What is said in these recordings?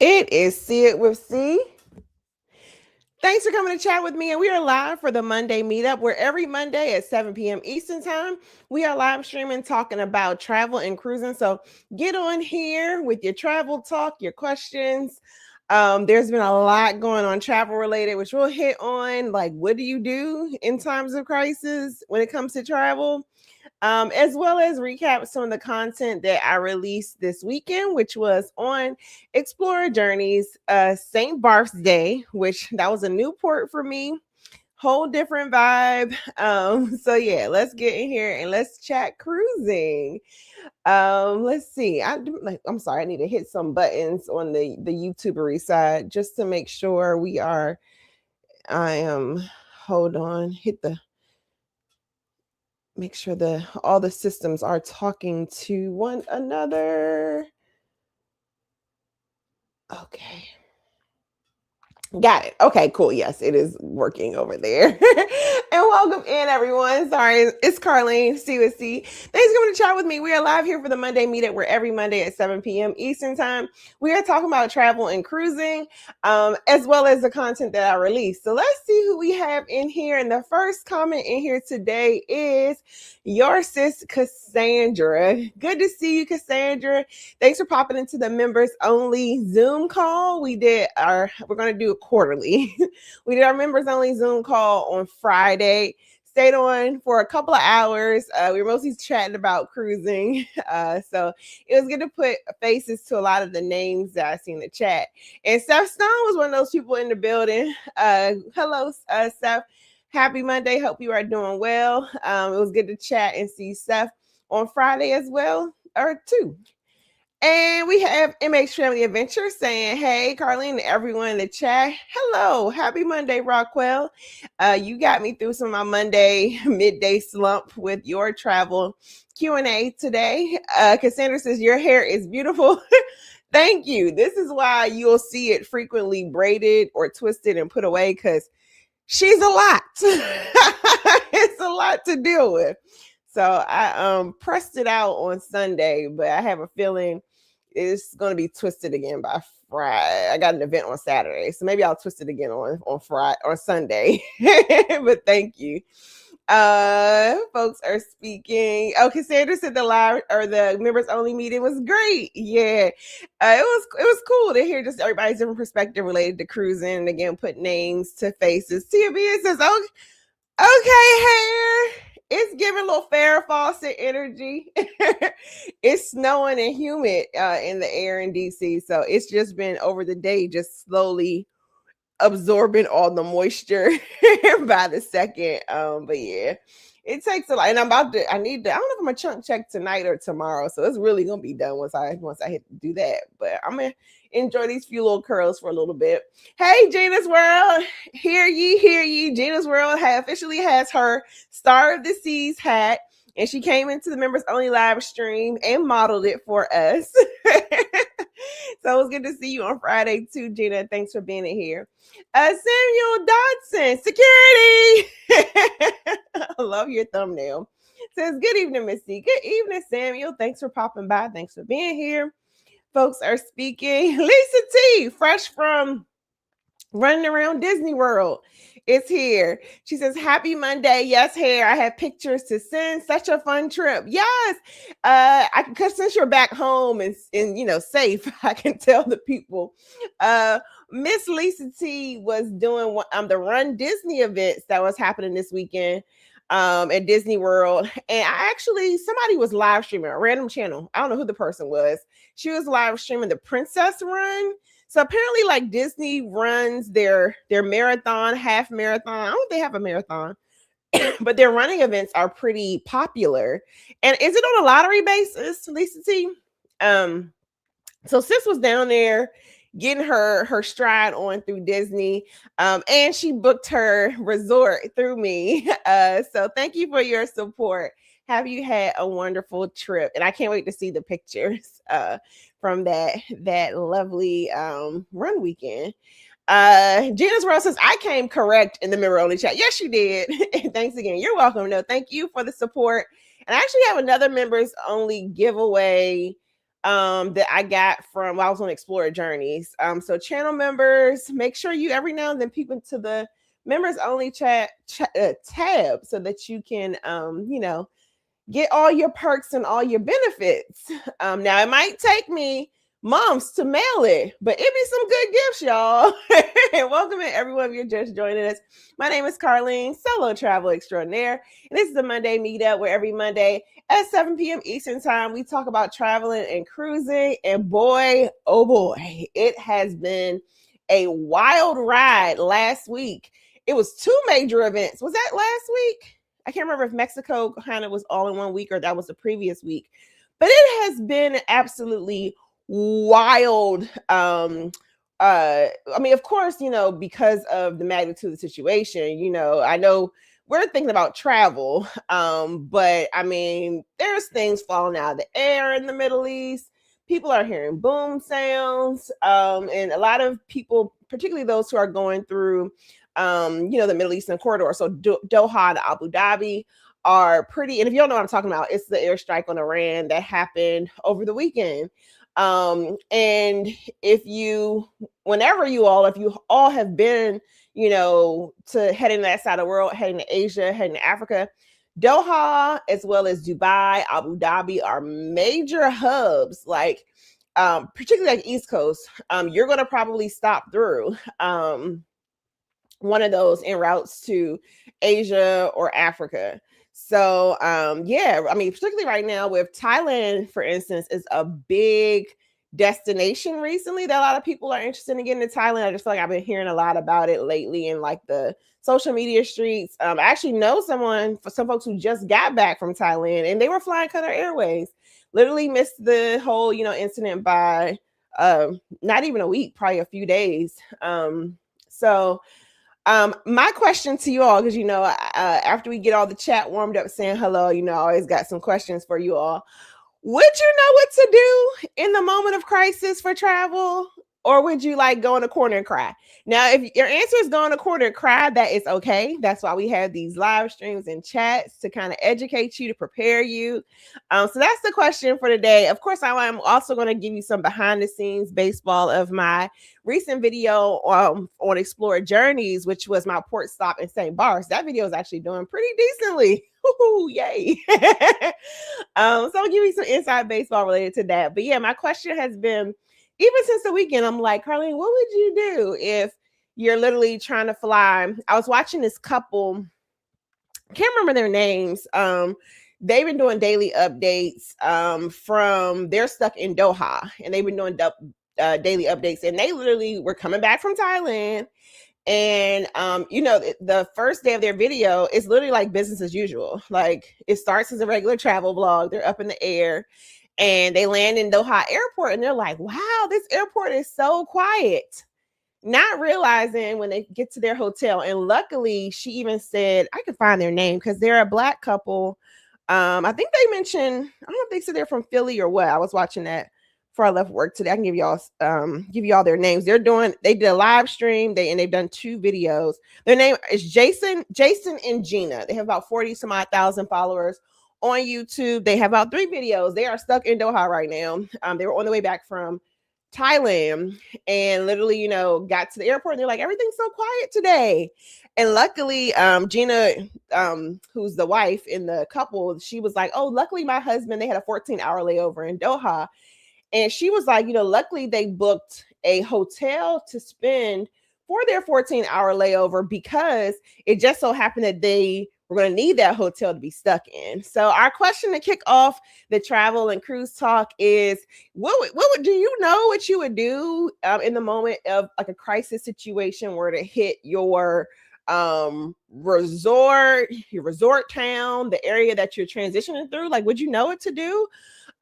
It is See It with C. Thanks for coming to chat with me. And we are live for the Monday meetup, where every Monday at 7 p.m. Eastern Time, we are live streaming talking about travel and cruising. So get on here with your travel talk, your questions. There's been a lot going on travel related, which we'll hit on. Like, what do you do in times of crisis when it comes to travel? As well as recap some of the content that I released this weekend, which was on Explorer Journeys, St. Barth's Day, which that was a new port for me. Whole different vibe. So yeah, let's get in here and let's chat cruising. Let's see. I'm sorry, I need to hit some buttons on the YouTubery side just to make sure we are. I am. Hold on. Hit the make sure that all the systems are talking to one another. Okay. Got it. Okay, cool. Yes, it is working over there. And welcome in, everyone. Sorry, it's Carlene, CUSC. Thanks for coming to chat with me. We are live here for the Monday meetup, where every Monday at 7 p.m. Eastern Time, we are talking about travel and cruising, as well as the content that I release. So let's see who we have in here. And the first comment in here today is your sis, Cassandra. Good to see you, Cassandra. Thanks for popping into the members only Zoom call. We're going to do it quarterly. We did our members only Zoom call on Friday. Stayed on for a couple of hours. We were mostly chatting about cruising. So it was good to put faces to a lot of the names that I see in the chat. And Seth Stone was one of those people in the building. Hello, Seth. Happy Monday. Hope you are doing well. It was good to chat and see Seth on Friday as well, or two. And we have MH Family Adventure saying, hey, Carlene and everyone in the chat. Hello. Happy Monday, Rockwell. You got me through some of my Monday midday slump with your travel Q&A today. Cassandra says, your hair is beautiful. Thank you. This is why you'll see it frequently braided or twisted and put away, because she's a lot. It's a lot to deal with. So I pressed it out on Sunday, but I have a feeling it's going to be twisted again by Friday. I got an event on Saturday, so maybe I'll twist it again on Friday or Sunday. But thank you. Folks are speaking. Oh, Cassandra said the live or the members only meeting was great. Yeah, it was cool to hear just everybody's different perspective related to cruising, and again put names to faces. Tia B says, "Oh, okay, hair." It's giving a little Farrah Fawcett energy. It's snowing and humid in the air in DC, so it's just been over the day, just slowly absorbing all the moisture by the second. But yeah, it takes a lot, and I don't know if I'm gonna chunk check tonight or tomorrow, so it's really gonna be done once I hit do that. But I'm gonna enjoy these few little curls for a little bit. Hey, Gina's World, hear ye. Gina's World officially has her Star of the Seas hat, and she came into the members only live stream and modeled it for us. So it was good to see you on Friday too, Gina. Thanks for being in here. Samuel Dodson, security. I love your thumbnail. Says, good evening, Missy. Good evening, Samuel. Thanks for popping by. Thanks for being here. Folks are speaking. Lisa T, fresh from running around Disney World, is here. She says, happy Monday. Yes, hair. I have pictures to send. Such a fun trip. Yes. Because since you're back home and safe, I can tell the people. Miss Lisa T was doing the Run Disney events that was happening this weekend at Disney World. And somebody was live streaming a random channel. I don't know who the person was. She was live streaming the Princess Run. So apparently, like, Disney runs their marathon, half marathon. I don't know if they have a marathon, but their running events are pretty popular. And is it on a lottery basis, Lisa T? So sis was down there getting her stride on through Disney, and she booked her resort through me. So thank you for your support. Have you had a wonderful trip? And I can't wait to see the pictures from that lovely run weekend. Gina's World says, I came correct in the mirror only chat. Yes, you did. Thanks again. You're welcome. No, thank you for the support. And I actually have another members only giveaway that I got from while I was on Explorer Journeys. So channel members, make sure you every now and then peep into the members only tab so that you can, get all your perks and all your benefits. Now it might take me months to mail it, but it'd be some good gifts, y'all. And welcome in everyone if you're just joining us. My name is Carlene, solo travel extraordinaire, and this is the Monday meetup where every Monday at 7 p.m. Eastern time we talk about traveling and cruising. And boy, oh boy, it has been a wild ride last week. It was 2 major events. Was that last week? I can't remember if Mexico kind of was all in one week or that was the previous week, but it has been absolutely wild. I mean, of course, because of the magnitude of the situation, I know we're thinking about travel, but I mean, there's things falling out of the air in the Middle East. People are hearing boom sounds, and a lot of people, particularly those who are going through the Middle Eastern corridor. So Doha and Abu Dhabi are pretty, and if you don't know what I'm talking about, it's the airstrike on Iran that happened over the weekend. And if you all have been, to heading to that side of the world, heading to Asia, heading to Africa, Doha, as well as Dubai, Abu Dhabi are major hubs, like, particularly like East Coast. You're going to probably stop through, one of those en routes to Asia or Africa. So yeah, I mean, particularly right now with Thailand, for instance, is a big destination recently that a lot of people are interested in getting to Thailand. I just feel like I've been hearing a lot about it lately in like the social media streets. I actually know some folks who just got back from Thailand and they were flying Qatar Airways. Literally missed the whole, incident by not even a week, probably a few days. So my question to you all, because after we get all the chat warmed up saying hello, I always got some questions for you all. Would you know what to do in the moment of crisis for travel? Or would you like go in a corner and cry? Now, if your answer is go in a corner and cry, that is okay. That's why we have these live streams and chats to kind of educate you, to prepare you. So that's the question for today. Of course, I'm also going to give you some behind the scenes baseball of my recent video on Explorer Journeys, which was my port stop in St. Barts. That video is actually doing pretty decently. Ooh, yay. So I'll give you some inside baseball related to that. But yeah, my question has been, even since the weekend, I'm like, Carlene, what would you do if you're literally trying to fly? I was watching this couple, can't remember their names. They've been doing daily updates they're stuck in Doha, and they've been doing daily updates, and they literally were coming back from Thailand. And the first day of their video is literally like business as usual. Like, it starts as a regular travel vlog. They're up in the air and they land in Doha airport, and they're like, wow, this airport is so quiet. Not realizing when they get to their hotel. And luckily, she even said, I could find their name because they're a Black couple. I think they mentioned, I don't know if they said they're from Philly or what. I was watching that before I left work today. I can give y'all their names. They did a live stream, they've done 2 videos. Their name is Jason and Gina. They have about 40 some odd thousand followers on YouTube. They have about 3 videos. They are stuck in Doha right now. They were on the way back from Thailand and literally, got to the airport and they're like, everything's so quiet today. And luckily, Gina, who's the wife in the couple, she was like, oh, luckily my husband, they had a 14-hour layover in Doha. And she was like, luckily they booked a hotel to spend for their 14-hour layover because it just so happened that they were going to need that hotel to be stuck in. So our question to kick off the travel and cruise talk is, do you know what you would do in the moment of like a crisis situation were to hit your resort town, the area that you're transitioning through? Like, would you know what to do?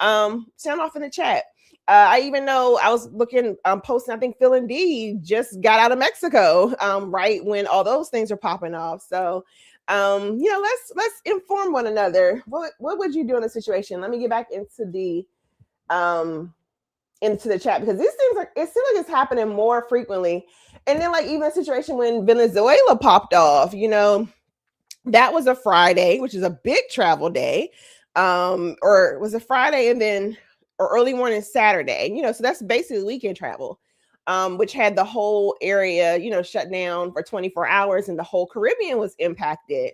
Sound off in the chat. I even know I was looking, posting, I think Phil and D just got out of Mexico, right when all those things are popping off. So, let's inform one another. What would you do in a situation? Let me get back into the chat, because these things it seems like it's happening more frequently. And then like even a situation when Venezuela popped off, that was a Friday, which is a big travel day. Or it was a Friday, and then or early morning Saturday. So that's basically weekend travel, which had the whole area, shut down for 24 hours, and the whole Caribbean was impacted.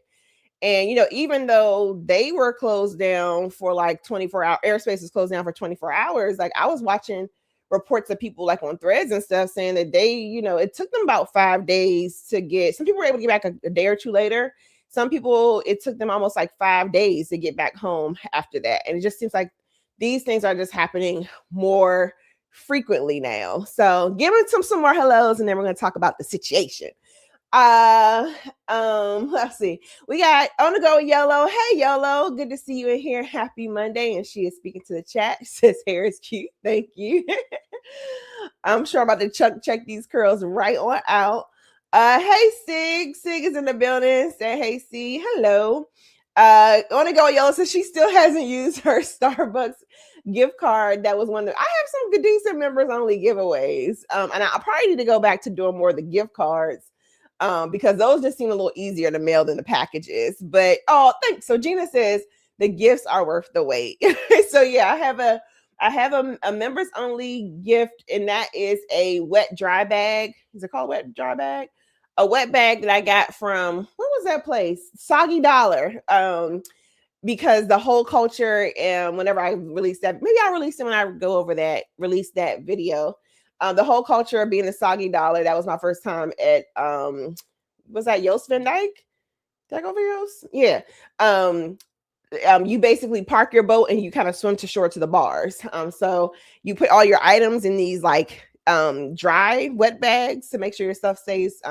And even though they were closed down for like 24 hours, airspace was closed down for 24 hours, like I was watching reports of people like on threads and stuff saying that they, it took them about 5 days to get, some people were able to get back a day or two later. Some people, it took them almost like 5 days to get back home after that. And it just seems like these things are just happening more frequently now. So give it some more hellos, and then we're going to talk about the situation. Let's see. We got on the go Yellow. Hey Yellow, good to see you in here. Happy Monday. And she is speaking to the chat. She says hair is cute. Thank you. I'm sure I'm about to check these curls right on out. Hey Sig. Sig is in the building. Say hey Sig. Hello. On the go Yellow says she still hasn't used her Starbucks gift card. That was one that I have some good decent members only giveaways. And I probably need to go back to doing more of the gift cards. Because those just seem a little easier to mail than the packages. But thanks. So Gina says the gifts are worth the wait. So yeah, I have a members only gift, and that is a wet dry bag. Is it called wet dry bag? A wet bag that I got from, what was that place? Soggy Dollar. Because the whole culture, and whenever I release that, maybe I'll release it when I go over that, release that video. The whole culture of being a Soggy Dollar. That was my first time at was that Joost Van Dyke? Did I go over Joost? Yeah. You basically park your boat and you kind of swim to shore to the bars. So you put all your items in these like dry wet bags to make sure your stuff stays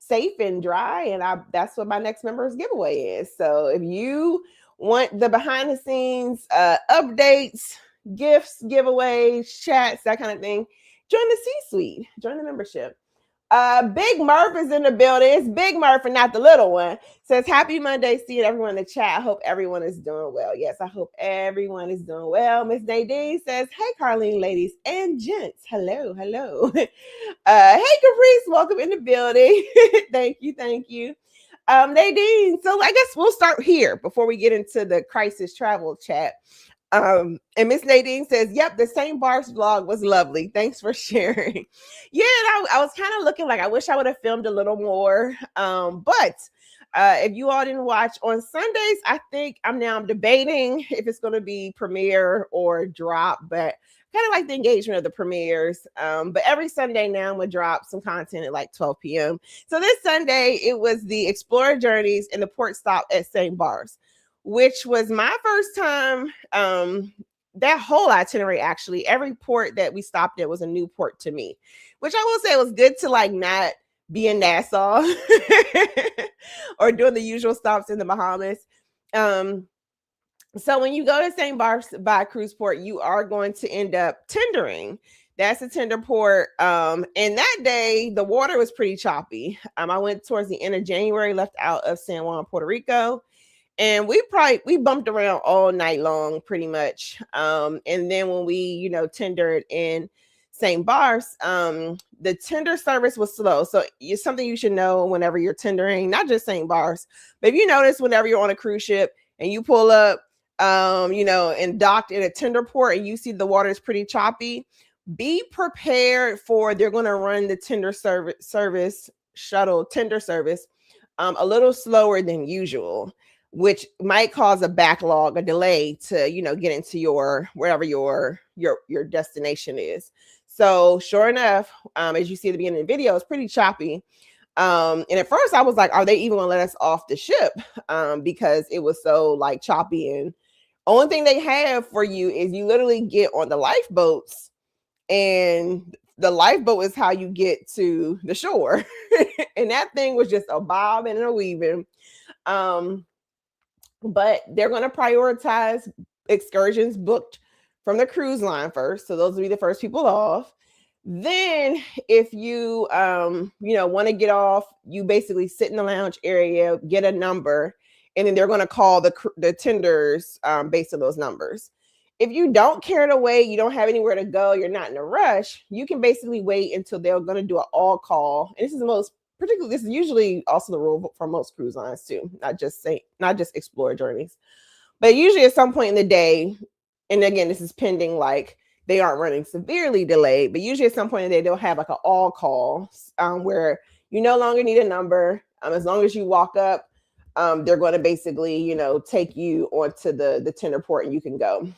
safe and dry. And that's what my next members giveaway is. So if you want the behind the scenes updates, gifts, giveaways, chats, that kind of thing, join the C-suite, join the membership. Big Murph is in the building. It's Big Murph and not the little one. Says happy Monday, seeing everyone in the chat. I hope everyone is doing well. Yes, I hope everyone is doing well. Miss Nadine says, hey, Carlene, ladies and gents. Hello. Hey, Caprice, welcome in the building. Thank you. Nadine, so I guess we'll start here before we get into the crisis travel chat. And Miss Nadine says, yep, the St. Barb's vlog was lovely. Thanks for sharing. Yeah, I was kind of looking like I wish I would have filmed a little more. But if you all didn't watch on Sundays, I think I'm debating if it's going to be premiere or drop, but kind of like the engagement of the premieres. But every Sunday now I'm going to drop some content at like 12 p.m. So this Sunday, it was the Explorer Journeys and the port stop at St. Barb's, which was my first time. That whole itinerary, actually, every port that we stopped at was a new port to me, which I will say was good to like not be in Nassau or doing the usual stops in the Bahamas. So when you go to St. Barb's by cruise port, you are going to end up tendering. That's a tender port. And that day, the water was pretty choppy. I went towards the end of January, left out of San Juan, Puerto Rico. And we bumped around all night long, pretty much. And then when we, tendered in St. Barb's, the tender service was slow. So it's something you should know whenever you're tendering, not just St. Barb's, but if you notice whenever you're on a cruise ship and you pull up, and docked in a tender port and you see the water is pretty choppy, be prepared for they're going to run the tender service shuttle tender service a little slower than usual, which might cause a backlog, a delay to, get into your, wherever your destination is. So sure enough, as you see at the beginning of the video, it's pretty choppy. And at first I was like, are they even gonna let us off the ship? Because it was so like choppy, and only thing they have for you is you literally get on the lifeboats, and the lifeboat is how you get to the shore. And that thing was just a bobbing and a weaving. But they're going to prioritize excursions booked from the cruise line first. So those will be the first people off. Then if you, want to get off, you basically sit in the lounge area, get a number, and then they're going to call the tenders based on those numbers. If you don't care to wait, you don't have anywhere to go, you're not in a rush, you can basically wait until they're going to do an all call. And this is usually also the rule for most cruise lines too, not just Explorer Journeys. But usually at some point in the day, and again, this is pending like they aren't running severely delayed, but usually at some point they'll have like an all call where you no longer need a number. As long as you walk up, they're going to basically, take you onto the tender port and you can go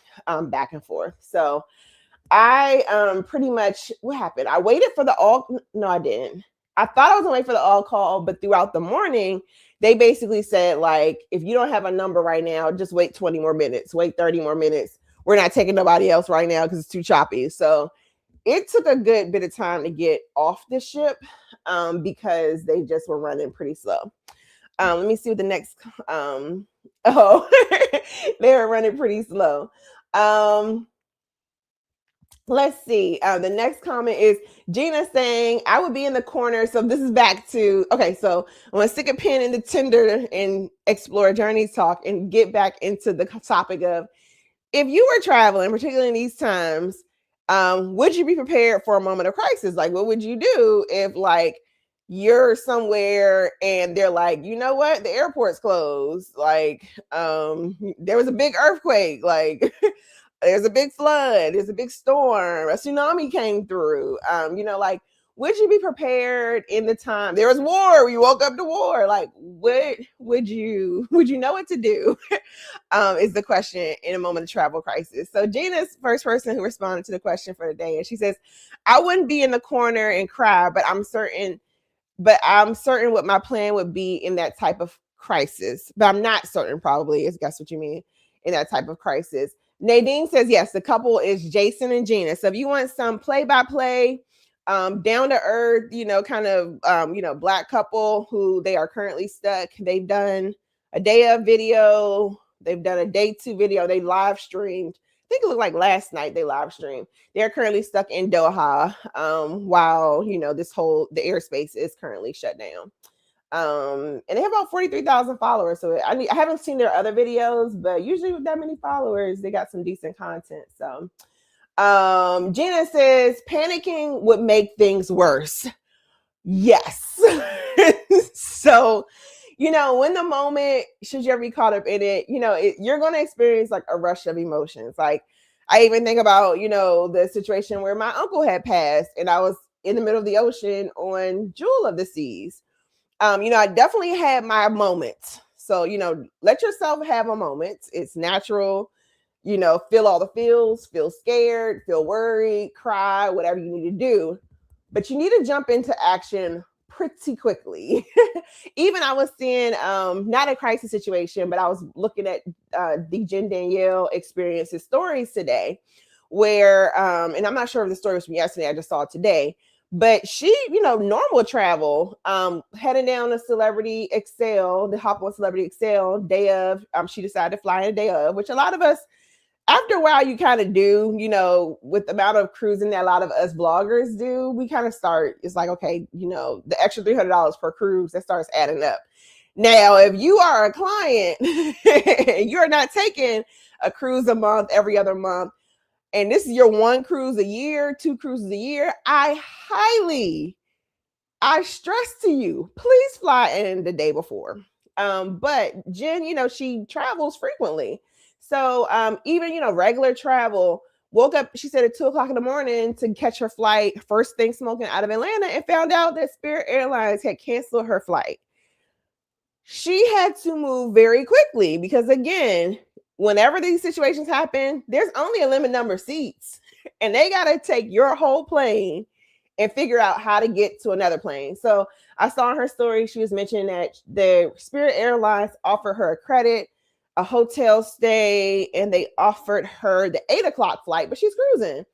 back and forth. So I pretty much, what happened? I waited for the all, no, I didn't. I thought I was gonna wait for the all call, but throughout the morning, they basically said, like, if you don't have a number right now, just wait 20 more minutes, wait 30 more minutes. We're not taking nobody else right now because it's too choppy. So it took a good bit of time to get off the ship because they just were running pretty slow. Let me see what the next oh they were running pretty slow. Let's see. The next comment is Gina saying, I would be in the corner. So this is back to, okay, so I'm going to stick a pin in the Tinder and explore journeys talk and get back into the topic of, if you were traveling, particularly in these times, would you be prepared for a moment of crisis? Like, what would you do if, like, you're somewhere and they're like, you know what, the airport's closed. Like, there was a big earthquake. Like, there's a big flood, there's a big storm, a tsunami came through. Like, would you be prepared in the time there was war? We woke up to war. Like, what would you know what to do? Is the question in a moment of travel crisis. So Gina's first person who responded to the question for the day, and she says, I wouldn't be in the corner and cry, but I'm certain what my plan would be in that type of crisis. But I'm not certain, probably, is guess what you mean, in that type of crisis. Nadine says, yes, the couple is Jason and Gina. So if you want some play-by-play, down to earth, kind of, black couple who they are currently stuck. They've done a day of video. They've done a day 2 video. They live streamed. I think it looked like last night they live streamed. They're currently stuck in Doha while, the airspace is currently shut down. And they have about 43,000 followers. So I haven't seen their other videos, but usually with that many followers, they got some decent content. So Gina says, panicking would make things worse. Yes. So, when the moment, should you ever be caught up in it, you're going to experience like a rush of emotions. Like, I even think about, the situation where my uncle had passed and I was in the middle of the ocean on Jewel of the Seas. I definitely had my moments. So, let yourself have a moment. It's natural, feel all the feels, feel scared, feel worried, cry, whatever you need to do. But you need to jump into action pretty quickly. Even I was seeing, not a crisis situation, but I was looking at Jen Danielle experiences stories today where, and I'm not sure if the story was from yesterday, I just saw it today, but she, normal travel, heading down to Celebrity Excel, the hop on Celebrity Excel day of, she decided to fly in a day of, which a lot of us, after a while, you kind of do, with the amount of cruising that a lot of us bloggers do, we kind of start, it's like, okay, the extra $300 per cruise, that starts adding up. Now, if you are a client and you're not taking a cruise a month, every other month, and this is your 1 cruise a year, 2 cruises a year, I stress to you, please fly in the day before. But Jen, she travels frequently. So even, regular travel, woke up, she said, at 2:00 in the morning to catch her flight, first thing smoking, out of Atlanta, and found out that Spirit Airlines had canceled her flight. She had to move very quickly because, again, whenever these situations happen, there's only a limited number of seats, and they got to take your whole plane and figure out how to get to another plane. So I saw in her story, she was mentioning that the Spirit Airlines offered her a credit, a hotel stay, and they offered her the 8:00 flight, but she's cruising.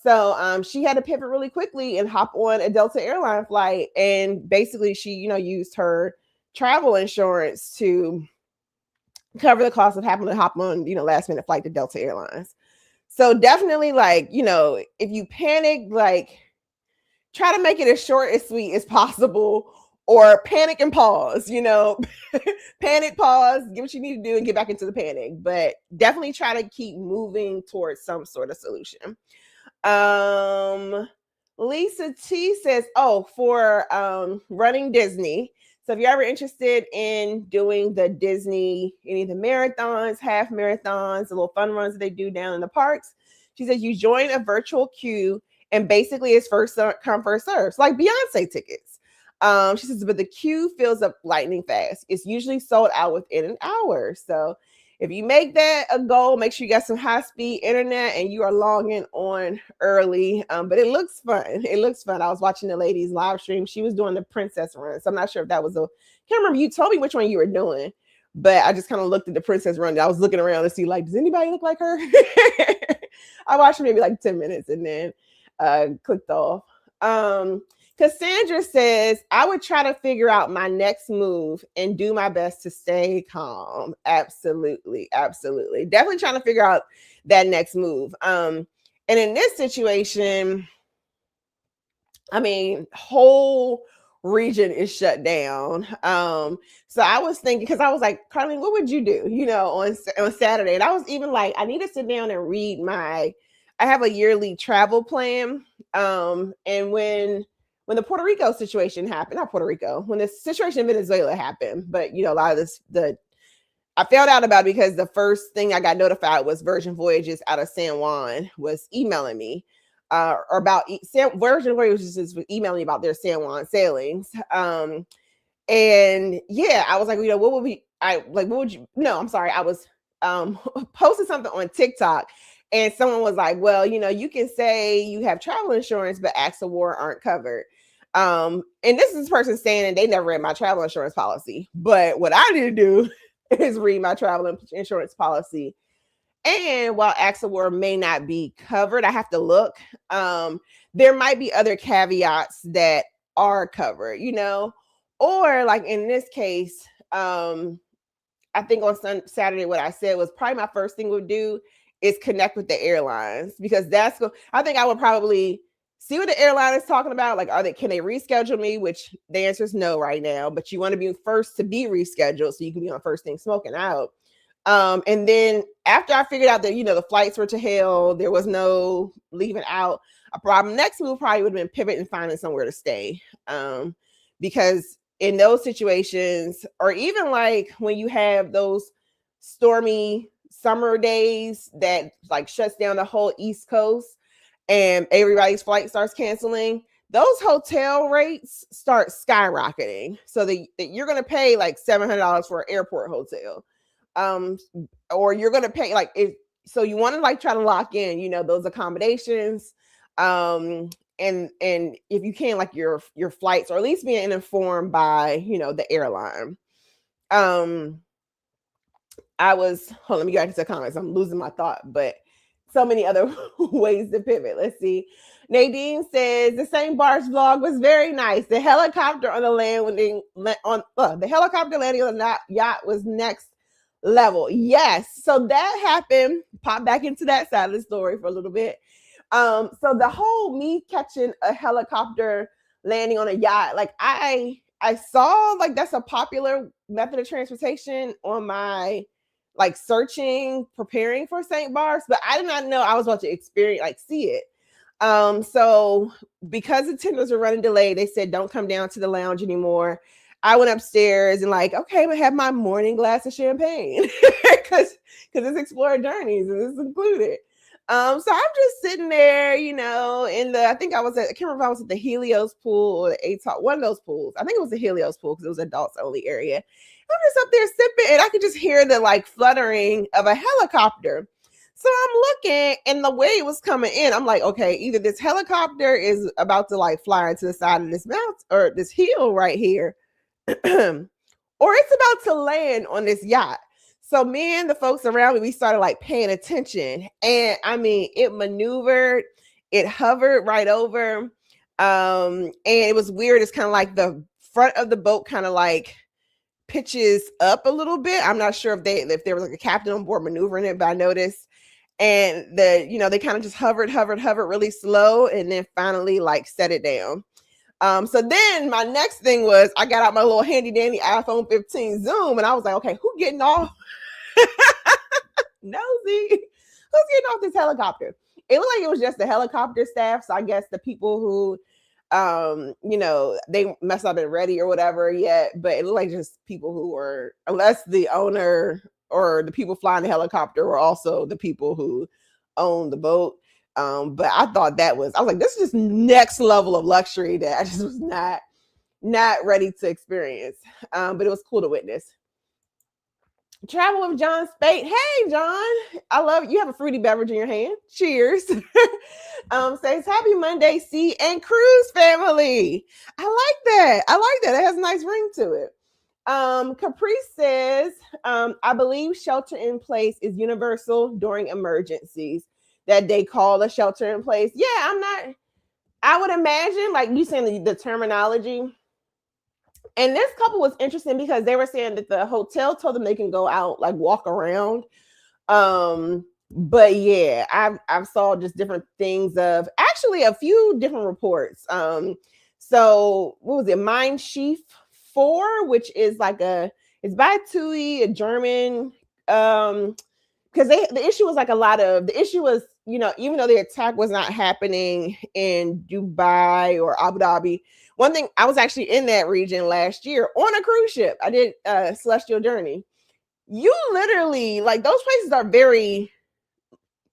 So she had to pivot really quickly and hop on a Delta airline flight. And basically she, used her travel insurance to cover the cost of having to hop on, last minute flight to Delta Airlines. So definitely, like, if you panic, like, try to make it as short as sweet as possible, or panic and pause, panic, pause, get what you need to do and get back into the panic. But definitely try to keep moving towards some sort of solution. Lisa T says, for running Disney. So if you're ever interested in doing the Disney, any of the marathons, half marathons, the little fun runs that they do down in the parks, she says you join a virtual queue and basically it's first come, first serve. It's like Beyonce tickets. She says, but the queue fills up lightning fast. It's usually sold out within an hour. So if you make that a goal, make sure you got some high speed internet and you are logging on early. But it looks fun. It looks fun. I was watching the ladies live stream. She was doing the princess run. So I'm not sure if that was can't remember. You told me which one you were doing, but I just kind of looked at the princess run. I was looking around to see, like, does anybody look like her? I watched maybe like 10 minutes and then clicked off. Cassandra says, I would try to figure out my next move and do my best to stay calm. Absolutely. Absolutely. Definitely trying to figure out that next move. And in this situation, I mean, whole region is shut down. So I was thinking, because I was like, Carlene, what would you do, on Saturday? And I was even like, I need to sit down and read I have a yearly travel plan. And when the Puerto Rico situation happened, not Puerto Rico, when the situation in Venezuela happened, but a lot of I found out about it because the first thing I got notified was Virgin Voyages out of San Juan was emailing me about Virgin Voyages was emailing me about their San Juan sailings. And yeah, I was like, what would we, what would you, no, I'm sorry. I was posting something on TikTok and someone was like, well, you can say you have travel insurance, but acts of war aren't covered. And this person saying, and they never read my travel insurance policy, but what I need to do is read my travel insurance policy. And while acts of war may not be covered, I have to look. There might be other caveats that are covered, or like in this case, I think on Saturday, what I said was probably my first thing would do is connect with the airlines, because I think I would probably see what the airline is talking about. Like, can they reschedule me? Which the answer is no right now, but you want to be first to be rescheduled so you can be on first thing smoking out. And then after I figured out that, the flights were to hell, there was no leaving out a problem. Next move probably would have been pivot and finding somewhere to stay. Because in those situations, or even like when you have those stormy summer days that like shuts down the whole East Coast and everybody's flight starts canceling, those hotel rates start skyrocketing. So that you're going to pay like $700 for an airport hotel. Or you're going to pay so you want to like try to lock in, those accommodations. And if you can, like your flights, or at least being informed by, the airline. Let me go back to the comments. I'm losing my thought, but so many other ways to pivot. Let's see. Nadine says the St. Bart's vlog was very nice. The helicopter on the landing the helicopter landing on the yacht was next level. Yes. So that happened. Pop back into that side of the story for a little bit. So the whole me catching a helicopter landing on a yacht, like I saw like that's a popular method of transportation on my like searching, preparing for St. Bart's, but I did not know I was about to experience, like see it. So because the tenders were running delayed, they said, don't come down to the lounge anymore. I went upstairs and like, okay, I'm gonna have my morning glass of champagne because it's Explorer Journeys and it's included. So I'm just sitting there, I think I can't remember if I was at the Helios pool or the ATOP, one of those pools. I think it was the Helios pool because it was adults only area. I'm just up there sipping and I could just hear the like fluttering of a helicopter. So I'm looking and the way it was coming in, I'm like, okay, either this helicopter is about to like fly into the side of this mountain or this hill right here, or it's about to land on this yacht. So me and the folks around me, we started like paying attention. And I mean, it maneuvered, it hovered right over. And it was weird. It's kind of like the front of the boat kind of like pitches up a little bit. I'm not sure if there was like a captain on board maneuvering it, but I noticed. And they kind of just hovered really slow and then finally like set it down. So then my next thing was I got out my little handy dandy iPhone 15 Zoom and I was like, okay, who getting off? Nosy. Who's getting off this helicopter? It looked like it was just the helicopter staff. So I guess the people who They must not have been ready or whatever yet, but it looked like just people who were, unless the owner or the people flying the helicopter were also the people who own the boat. But I thought I was like, this is just next level of luxury that I just was not ready to experience. But it was cool to witness. Travel with John Spate. Hey, John. I love it. You have a fruity beverage in your hand. Cheers. Says happy Monday, Sea and Cruise family. I like that. It has a nice ring to it. Caprice says, I believe shelter in place is universal during emergencies that they call a shelter in place. Yeah, I would imagine, like you saying the terminology. And this couple was interesting because they were saying that the hotel told them they can go out, like walk around. But yeah, I've saw just different things of actually a few different reports. So what was it? Mein Schiff 4, which is like it's by TUI, a German. Because the issue was even though the attack was not happening in Dubai or Abu Dhabi. One thing, I was actually in that region last year on a cruise ship. I did Celestial Journey. You literally, like, those places are very,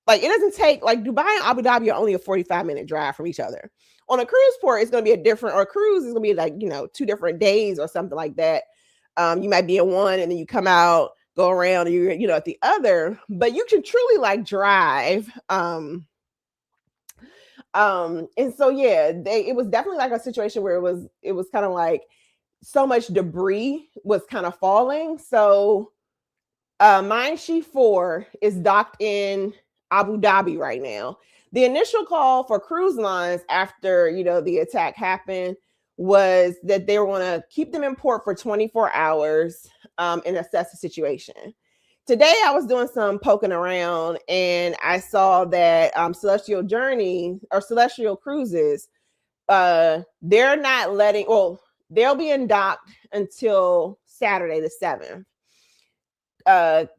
like, it doesn't take, like, Dubai and Abu Dhabi are only a 45-minute drive from each other. On a cruise port, it's going to be a cruise is going to be like, 2 different days or something like that. You might be in one and then you come out, go around, and you're, at the other, but you can truly like drive. And so yeah, it was definitely like a situation where it was kind of like so much debris was kind of falling. So Mein Schiff 4 is docked in Abu Dhabi right now. The initial call for cruise lines after the attack happened was that they were going to keep them in port for 24 hours and assess the situation. Today, I was doing some poking around and I saw that Celestial Journey or Celestial Cruises, they're not letting, they'll be in docked until Saturday the 7th.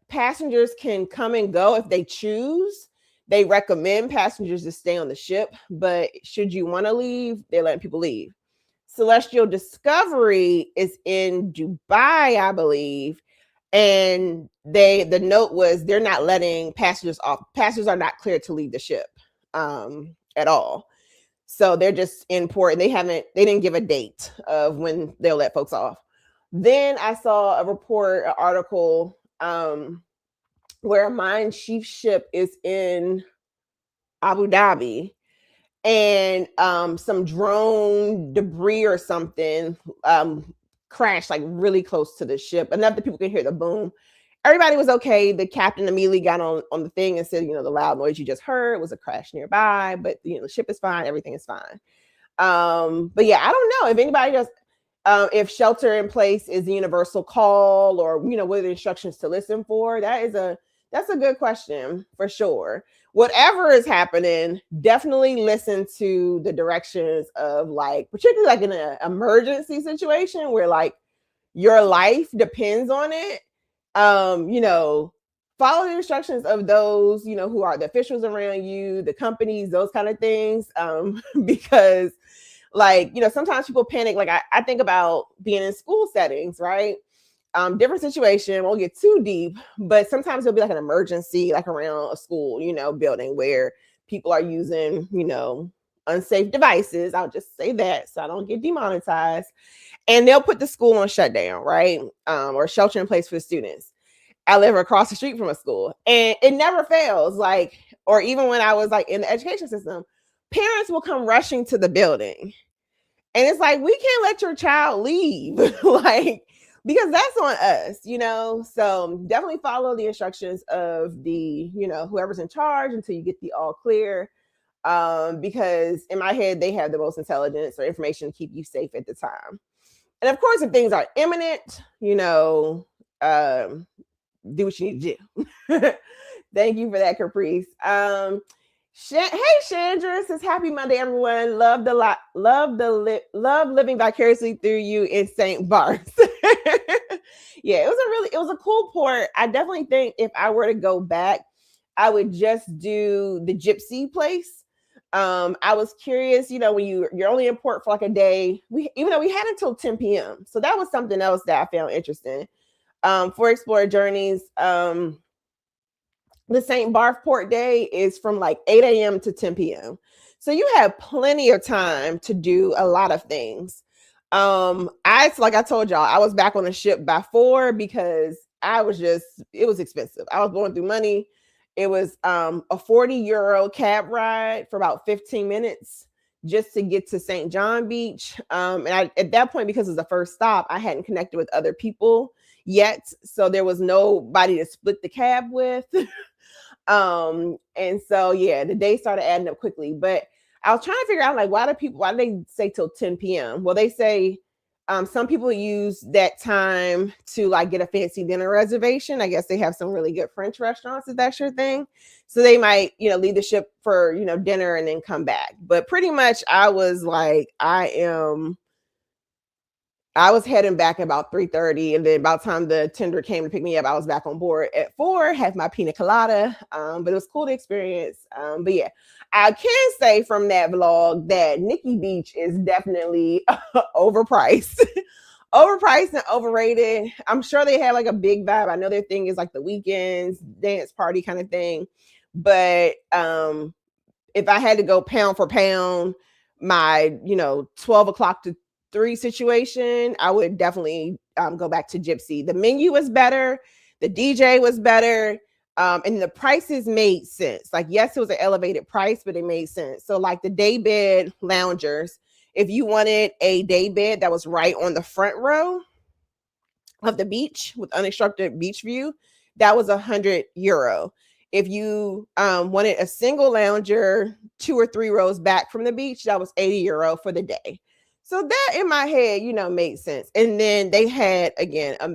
Passengers can come and go if they choose. They recommend passengers to stay on the ship, but should you want to leave, they're letting people leave. Celestial Discovery is in Dubai, I believe. And the note was they're not letting passengers off. Passengers are not cleared to leave the ship at all. So they're just in port and they didn't give a date of when they'll let folks off. Then I saw a report, an article where a Mein Schiff ship is in Abu Dhabi and some drone debris or something crashed like really close to the ship. Enough that people can hear the boom. Everybody was okay. The captain immediately got on the thing and said, the loud noise you just heard was a crash nearby, but the ship is fine. Everything is fine. But yeah, I don't know if anybody does, if shelter in place is a universal call or, what are the instructions to listen for? That's a good question for sure. Whatever is happening, definitely listen to the directions of like, particularly like in an emergency situation where like your life depends on it. Follow the instructions of those, who are the officials around you, the companies, those kind of things. Because like, sometimes people panic. Like I think about being in school settings, right? Different situation, won't get too deep, but sometimes it'll be like an emergency, like around a school, building where people are using, unsafe devices. I'll just say that so I don't get demonetized. And they'll put the school on shutdown, right? Or shelter in place for the students. I live across the street from a school and it never fails. Like, or even when I was like in the education system, parents will come rushing to the building. And it's like, we can't let your child leave. Like, because that's on us, so definitely follow the instructions of the, whoever's in charge until you get the all clear. Because in my head, they have the most intelligence or information to keep you safe at the time. And of course, if things are imminent, do what you need to do. Thank you for that, Caprice. Hey, Chandra says happy Monday, everyone. Love living vicariously through you in St. Bart's. Yeah, it was a cool port. I definitely think if I were to go back, I would just do the gypsy place. I was curious, when you're only in port for like a day, even though we had until 10 p.m. So that was something else that I found interesting. For Explorer Journeys, the St. Barth Port Day is from like 8 a.m. to 10 p.m. So you have plenty of time to do a lot of things. Like I told y'all, I was back on the ship by 4 because it was expensive. I was going through money. It was a 40 € cab ride for about 15 minutes just to get to St. John Beach. At that point, because it was the first stop, I hadn't connected with other people yet. So there was nobody to split the cab with. And so yeah, the day started adding up quickly. But I was trying to figure out like why do they say till 10 p.m.? Well, they say some people use that time to like get a fancy dinner reservation. I guess they have some really good French restaurants if that's your thing. So they might, leave the ship for, dinner and then come back. But pretty much I was like, I was heading back about 3:30, and then about the time the tender came to pick me up, I was back on board at 4, had my pina colada, but it was cool to experience. But yeah, I can say from that vlog that Nikki Beach is definitely overpriced. Overpriced and overrated. I'm sure they have like a big vibe. I know their thing is like the weekends, dance party kind of thing. But if I had to go pound for pound, my 12 o'clock to 3 situation, I would definitely go back to Gypsy. The menu was better, the DJ was better, and the prices made sense. Like, yes, it was an elevated price, but it made sense. So like the day bed loungers, if you wanted a day bed that was right on the front row of the beach with unobstructed beach view, that was €100. If you wanted a single lounger 2 or 3 rows back from the beach, that was €80 for the day. So that in my head, made sense. And then they had, again, a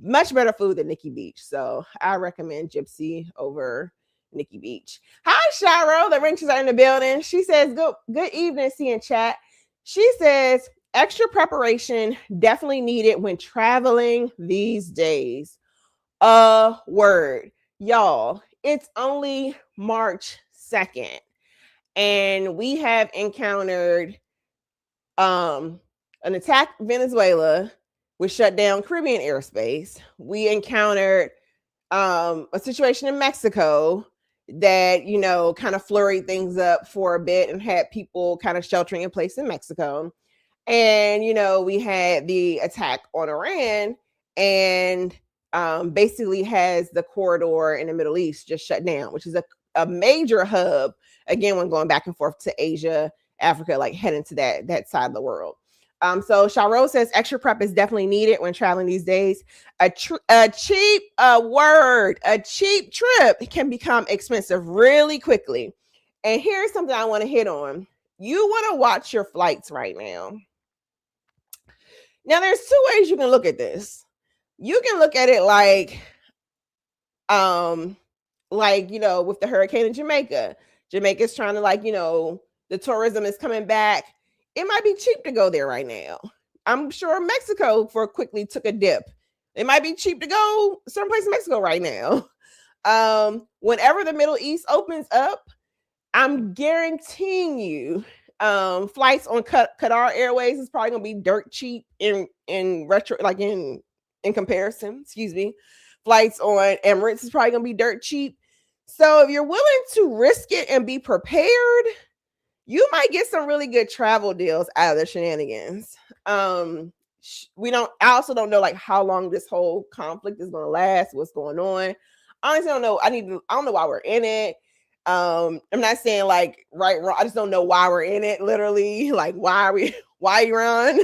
much better food than Nikki Beach. So I recommend Gypsy over Nikki Beach. Hi, Shiro. The Wrenches are in the building. She says, good evening, see in chat. She says, extra preparation definitely needed when traveling these days. A word. Y'all, it's only March 2nd. And we have encountered an attack Venezuela, which shut down Caribbean airspace. We encountered a situation in Mexico that, kind of flurried things up for a bit and had people kind of sheltering in place in Mexico. And, we had the attack on Iran and basically has the corridor in the Middle East just shut down, which is a major hub, again, when going back and forth to Asia, Africa, like heading to that side of the world. So Sharo says extra prep is definitely needed when traveling these days. A cheap trip can become expensive really quickly. And here's something I want to hit on. You want to watch your flights right now. Now, there's 2 ways you can look at this. You can look at it like, with the hurricane in Jamaica. Jamaica's trying to the tourism is coming back. It might be cheap to go there right now. I'm sure Mexico quickly took a dip. It might be cheap to go someplace in Mexico right now. Whenever the Middle East opens up, I'm guaranteeing you, flights on Qatar Airways is probably gonna be dirt cheap in comparison. Excuse me. Flights on Emirates is probably gonna be dirt cheap. So if you're willing to risk it and be prepared, you might get some really good travel deals out of the shenanigans. I also don't know like how long this whole conflict is going to last, what's going on. Honestly, I don't know. I don't know why we're in it. I'm not saying like right, wrong. I just don't know why we're in it. Literally, like why Iran?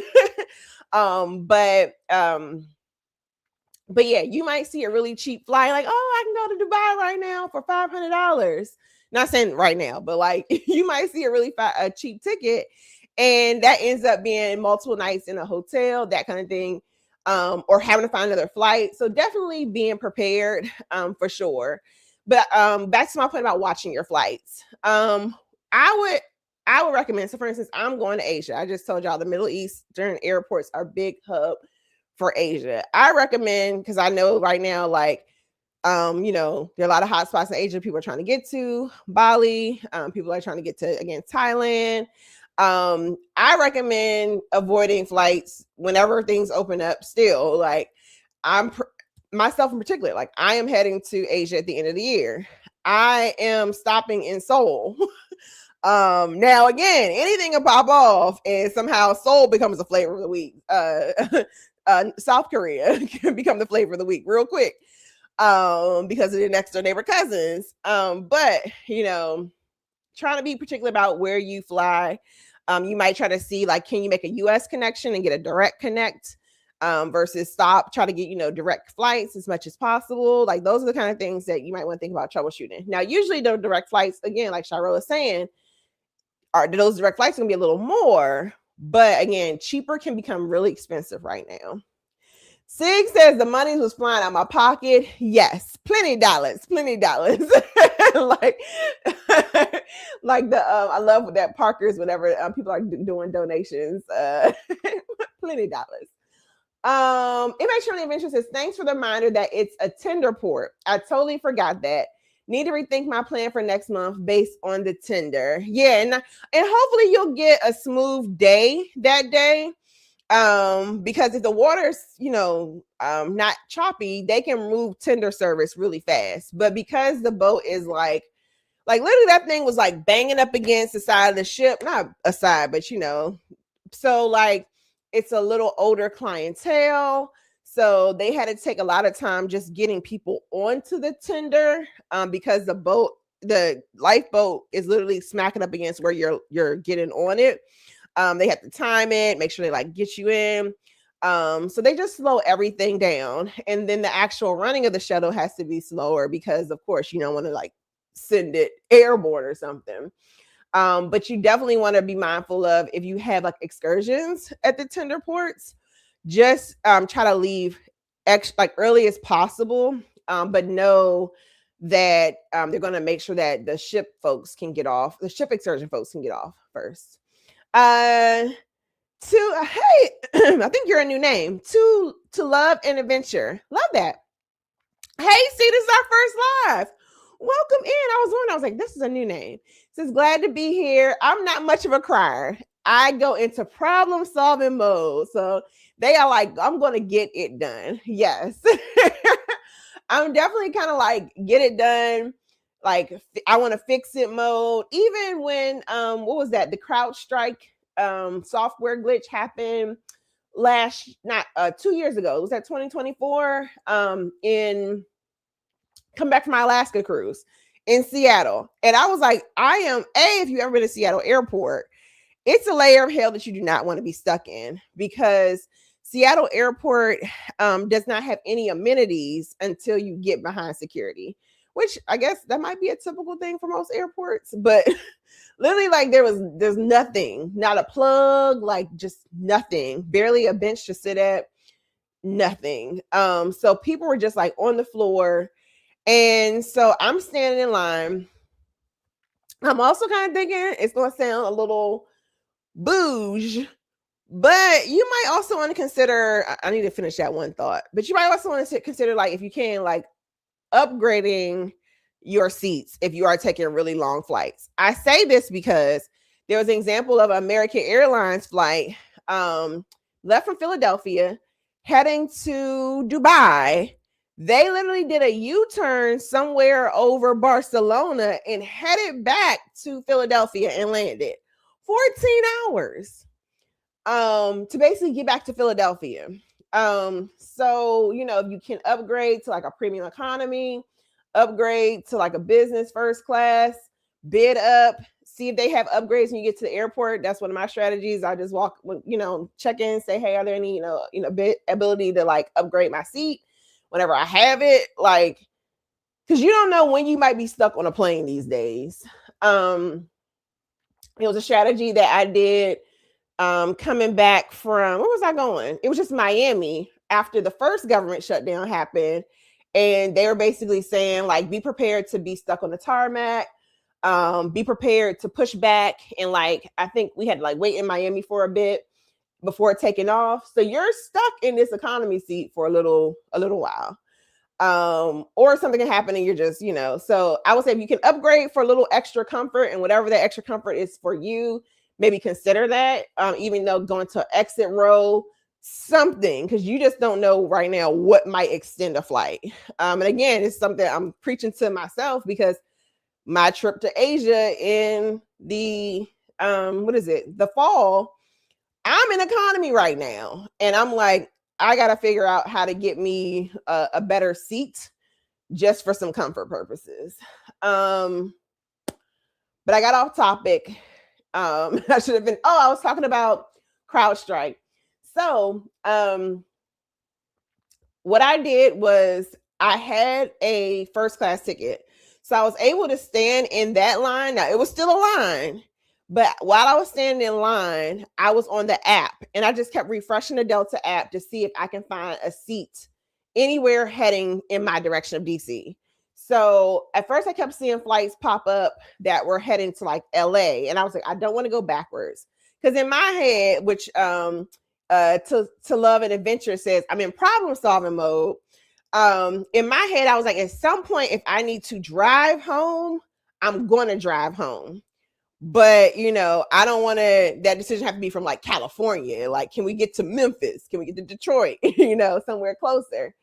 But yeah, you might see a really cheap flight, like, oh, I can go to Dubai right now for $500. Not saying right now, but like you might see a cheap ticket, and that ends up being multiple nights in a hotel, that kind of thing, or having to find another flight. So definitely being prepared, for sure. But back to my point about watching your flights. I would recommend. So for instance, I'm going to Asia. I just told y'all the Middle East during airports are big hub for Asia. I recommend, because I know right now, like You know, there are a lot of hot spots in Asia people are trying to get to. Bali, people are trying to get to, again, Thailand. I recommend avoiding flights whenever things open up still. Like, myself in particular, like, I am heading to Asia at the end of the year. I am stopping in Seoul. Now again, anything can pop off and somehow Seoul becomes the flavor of the week. South Korea can become the flavor of the week real quick. Because of the next door neighbor cousins. But you know, trying to be particular about where you fly. You might try to see, like, can you make a US connection and get a direct connect, versus try to get, you know, direct flights as much as possible. Like, those are the kind of things that you might want to think about troubleshooting. Now, usually the direct flights, again, like Shiro is saying, those direct flights gonna be a little more, but again, cheaper can become really expensive right now. Sig says the money was flying out my pocket. Yes, plenty of dollars. like, like the I love that Parker's whenever people are doing donations. Plenty of dollars. Immaturely Adventure says, thanks for the reminder that it's a tender port. I totally forgot that. Need to rethink my plan for next month based on the tender. Yeah, and hopefully you'll get a smooth day that day. Because if the water's, you know, not choppy, they can move tender service really fast. But because the boat is like literally that thing was like banging up against the side of the ship, not a side, but you know, so like it's a little older clientele. So they had to take a lot of time just getting people onto the tender, because the lifeboat is literally smacking up against where you're getting on it. They have to time it, make sure they like get you in. So they just slow everything down. And then the actual running of the shuttle has to be slower because, of course, you don't want to like send it airborne or something. But you definitely want to be mindful of, if you have like excursions at the tender ports, just try to leave like early as possible, but know that they're going to make sure that the ship excursion folks can get off first. Hey, I think you're a new name. To Love and Adventure. Love that. Hey, see, this is our first live. Welcome in. I was like, this is a new name. Says, glad to be here. I'm not much of a crier. I go into problem solving mode. So they are like, I'm going to get it done. Yes. I'm definitely kind of like, get it done. Like, I want to fix it mode. Even when, what was that? The CrowdStrike software glitch happened 2 years ago. Was that 2024? In come back from my Alaska cruise in Seattle. And I was like, if you've ever been to Seattle airport, it's a layer of hell that you do not want to be stuck in, because Seattle airport does not have any amenities until you get behind security, which I guess that might be a typical thing for most airports, but literally like there's nothing, not a plug, like just nothing, barely a bench to sit at, nothing. So people were just like on the floor. And so I'm standing in line. I'm also kind of thinking it's going to sound a little bouge, but you might also want to consider, I need to finish that one thought, but you might also want to consider, like, if you can, like, upgrading your seats if you are taking really long flights. I say this because there was an example of an American Airlines flight, left from Philadelphia, heading to Dubai. They literally did a U-turn somewhere over Barcelona and headed back to Philadelphia and landed 14 hours to basically get back to Philadelphia. So, you know, if you can upgrade to like a premium economy, upgrade to like a business first class, bid up, see if they have upgrades when you get to the airport. That's one of my strategies. I just walk, you know, check in, say, hey, are there any, ability to like upgrade my seat whenever I have it? Like, because you don't know when you might be stuck on a plane these days. It was a strategy that I did coming back from, where was I going? It was just Miami after the first government shutdown happened. And they were basically saying, like, be prepared to be stuck on the tarmac, be prepared to push back. And like, I think we had to like wait in Miami for a bit before taking off. So you're stuck in this economy seat for a little while. Or something can happen and you're just, so I would say if you can upgrade for a little extra comfort and whatever that extra comfort is for you, maybe consider that. Even though going to exit row, something, because you just don't know right now what might extend a flight. And again, it's something I'm preaching to myself because my trip to Asia in the the fall, I'm in economy right now, and I'm like, I gotta figure out how to get me a better seat just for some comfort purposes. But I got off topic. I should have been. Oh, I was talking about CrowdStrike. So, what I did was I had a first class ticket. So I was able to stand in that line. Now it was still a line, but while I was standing in line, I was on the app and I just kept refreshing the Delta app to see if I can find a seat anywhere heading in my direction of DC. So at first I kept seeing flights pop up that were heading to like LA. And I was like, I don't want to go backwards. Because in my head, which to love and adventure says I'm in problem solving mode. In my head, I was like, at some point, if I need to drive home, I'm going to drive home. But, I don't want that decision have to be from like California. Like, can we get to Memphis? Can we get to Detroit? Somewhere closer.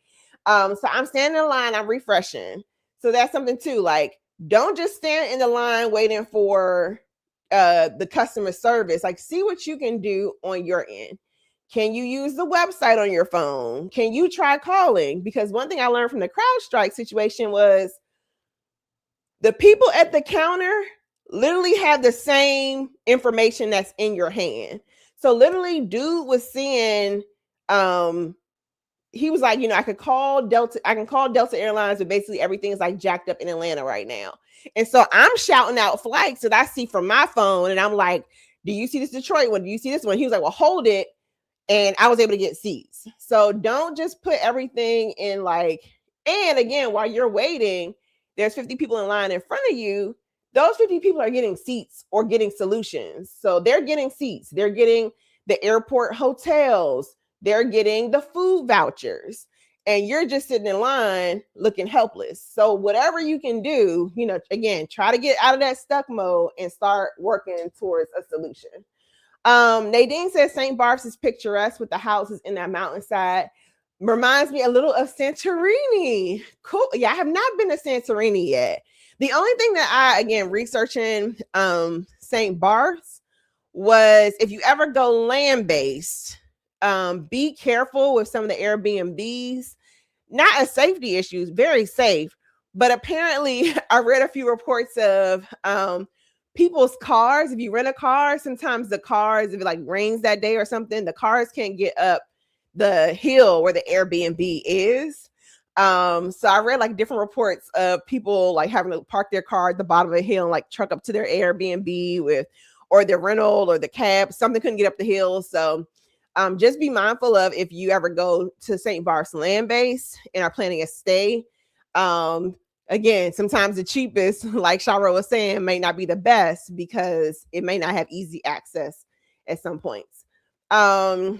So I'm standing in line, I'm refreshing. So that's something too. Like, don't just stand in the line waiting for the customer service. Like, see what you can do on your end. Can you use the website on your phone? Can you try calling? Because one thing I learned from the CrowdStrike situation was the people at the counter literally have the same information that's in your hand. So literally, dude was seeing, he was like, I can call Delta Airlines, but basically everything is like jacked up in Atlanta right now. And so I'm shouting out flights that I see from my phone, and I'm like, do you see this Detroit one? Do you see this one? He was like, well, hold it. And I was able to get seats. So don't just put everything in like, and again, while you're waiting, there's 50 people in line in front of you. Those 50 people are getting seats or getting solutions. So they're getting seats. They're getting the airport hotels. They're getting the food vouchers. And you're just sitting in line looking helpless. So whatever you can do, again, try to get out of that stuck mode and start working towards a solution. Nadine says St. Bart's is picturesque with the houses in that mountainside. Reminds me a little of Santorini. Cool. Yeah, I have not been to Santorini yet. The only thing that I, again, researching St. Bart's was if you ever go land-based, be careful with some of the Airbnbs. Not a safety issue, very safe. But apparently, I read a few reports of people's cars. If you rent a car, sometimes the cars, if it like rains that day or something, the cars can't get up the hill where the Airbnb is. So I read like different reports of people like having to park their car at the bottom of the hill and like truck up to their Airbnb with, or their rental or the cab, something couldn't get up the hill. So just be mindful of if you ever go to St. Bart's land base and are planning a stay. Again, sometimes the cheapest, like Shara was saying, may not be the best because it may not have easy access at some points. To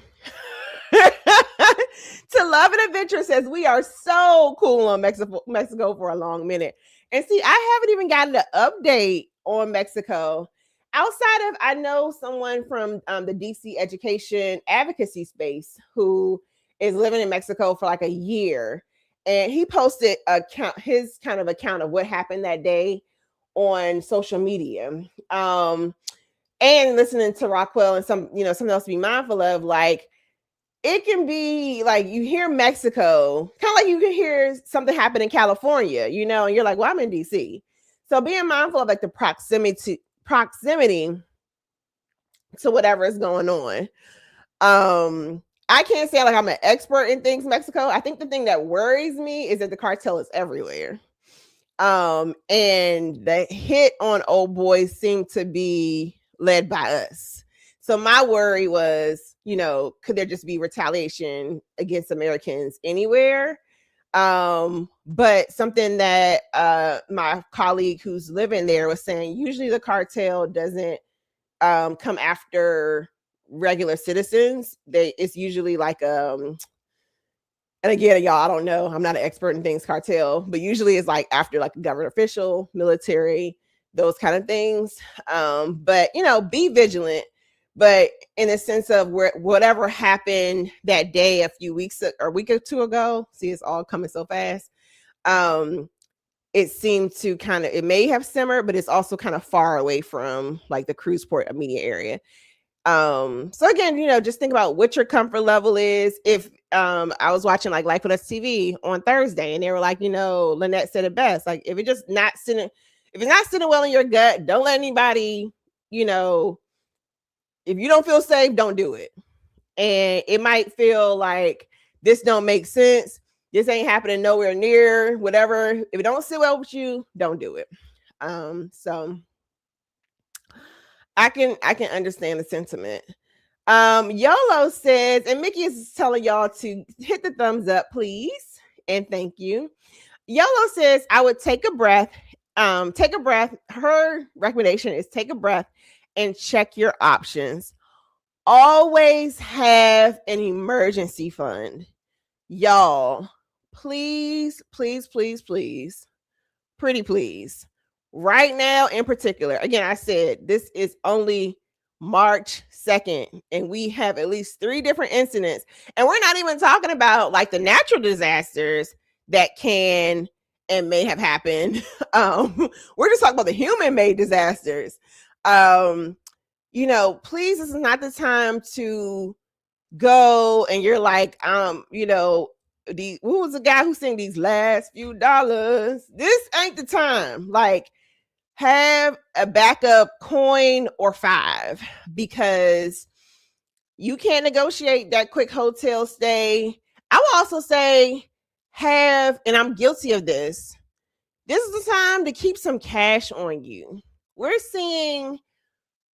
Love and Adventure says we are so cool on Mexico for a long minute. And see, I haven't even gotten an update on Mexico. Outside of, I know someone from the DC education advocacy space who is living in Mexico for like a year. And he posted his kind of account of what happened that day on social media. And listening to Rockwell and something else to be mindful of, like, it can be like you hear Mexico, kind of like you can hear something happen in California, and you're like, well, I'm in DC. So being mindful of like the proximity to whatever is going on. I can't say like I'm an expert in things Mexico. I think the thing that worries me is that the cartel is everywhere. And the hit on Old Boys seemed to be led by us. So my worry was, could there just be retaliation against Americans anywhere? But something that my colleague who's living there was saying, usually the cartel doesn't come after regular citizens. It's usually like And again, y'all, I don't know. I'm not an expert in things cartel, but usually it's like after like a government official, military, those kind of things. But be vigilant. But in the sense of whatever happened that day a few weeks or a week or two ago, see, it's all coming so fast. It seemed to it may have simmered, but it's also kind of far away from like the cruise port immediate area. So again, just think about what your comfort level is. If I was watching like Life with Us TV on Thursday, and they were like, Lynette said it best. Like if it's not sitting well in your gut, don't let anybody, if you don't feel safe, don't do it. And it might feel like this don't make sense. This ain't happening nowhere near, whatever. If it don't sit well with you, don't do it. So I can understand the sentiment. YOLO says, and Mickey is telling y'all to hit the thumbs up, please. And thank you. YOLO says, I would take a breath. Take a breath. Her recommendation is take a breath and check your options. Always have an emergency fund. Y'all, please, please, please, please, pretty please. Right now in particular, again, I said this is only March 2nd, and we have at least 3 different incidents. And we're not even talking about like the natural disasters that can and may have happened. We're just talking about the human-made disasters. Please, this is not the time to go and you're like, who was the guy who sang these last few dollars? This ain't the time. Like, have a backup coin or 5, because you can't negotiate that quick hotel stay. I will also say and I'm guilty of this. This is the time to keep some cash on you. We're seeing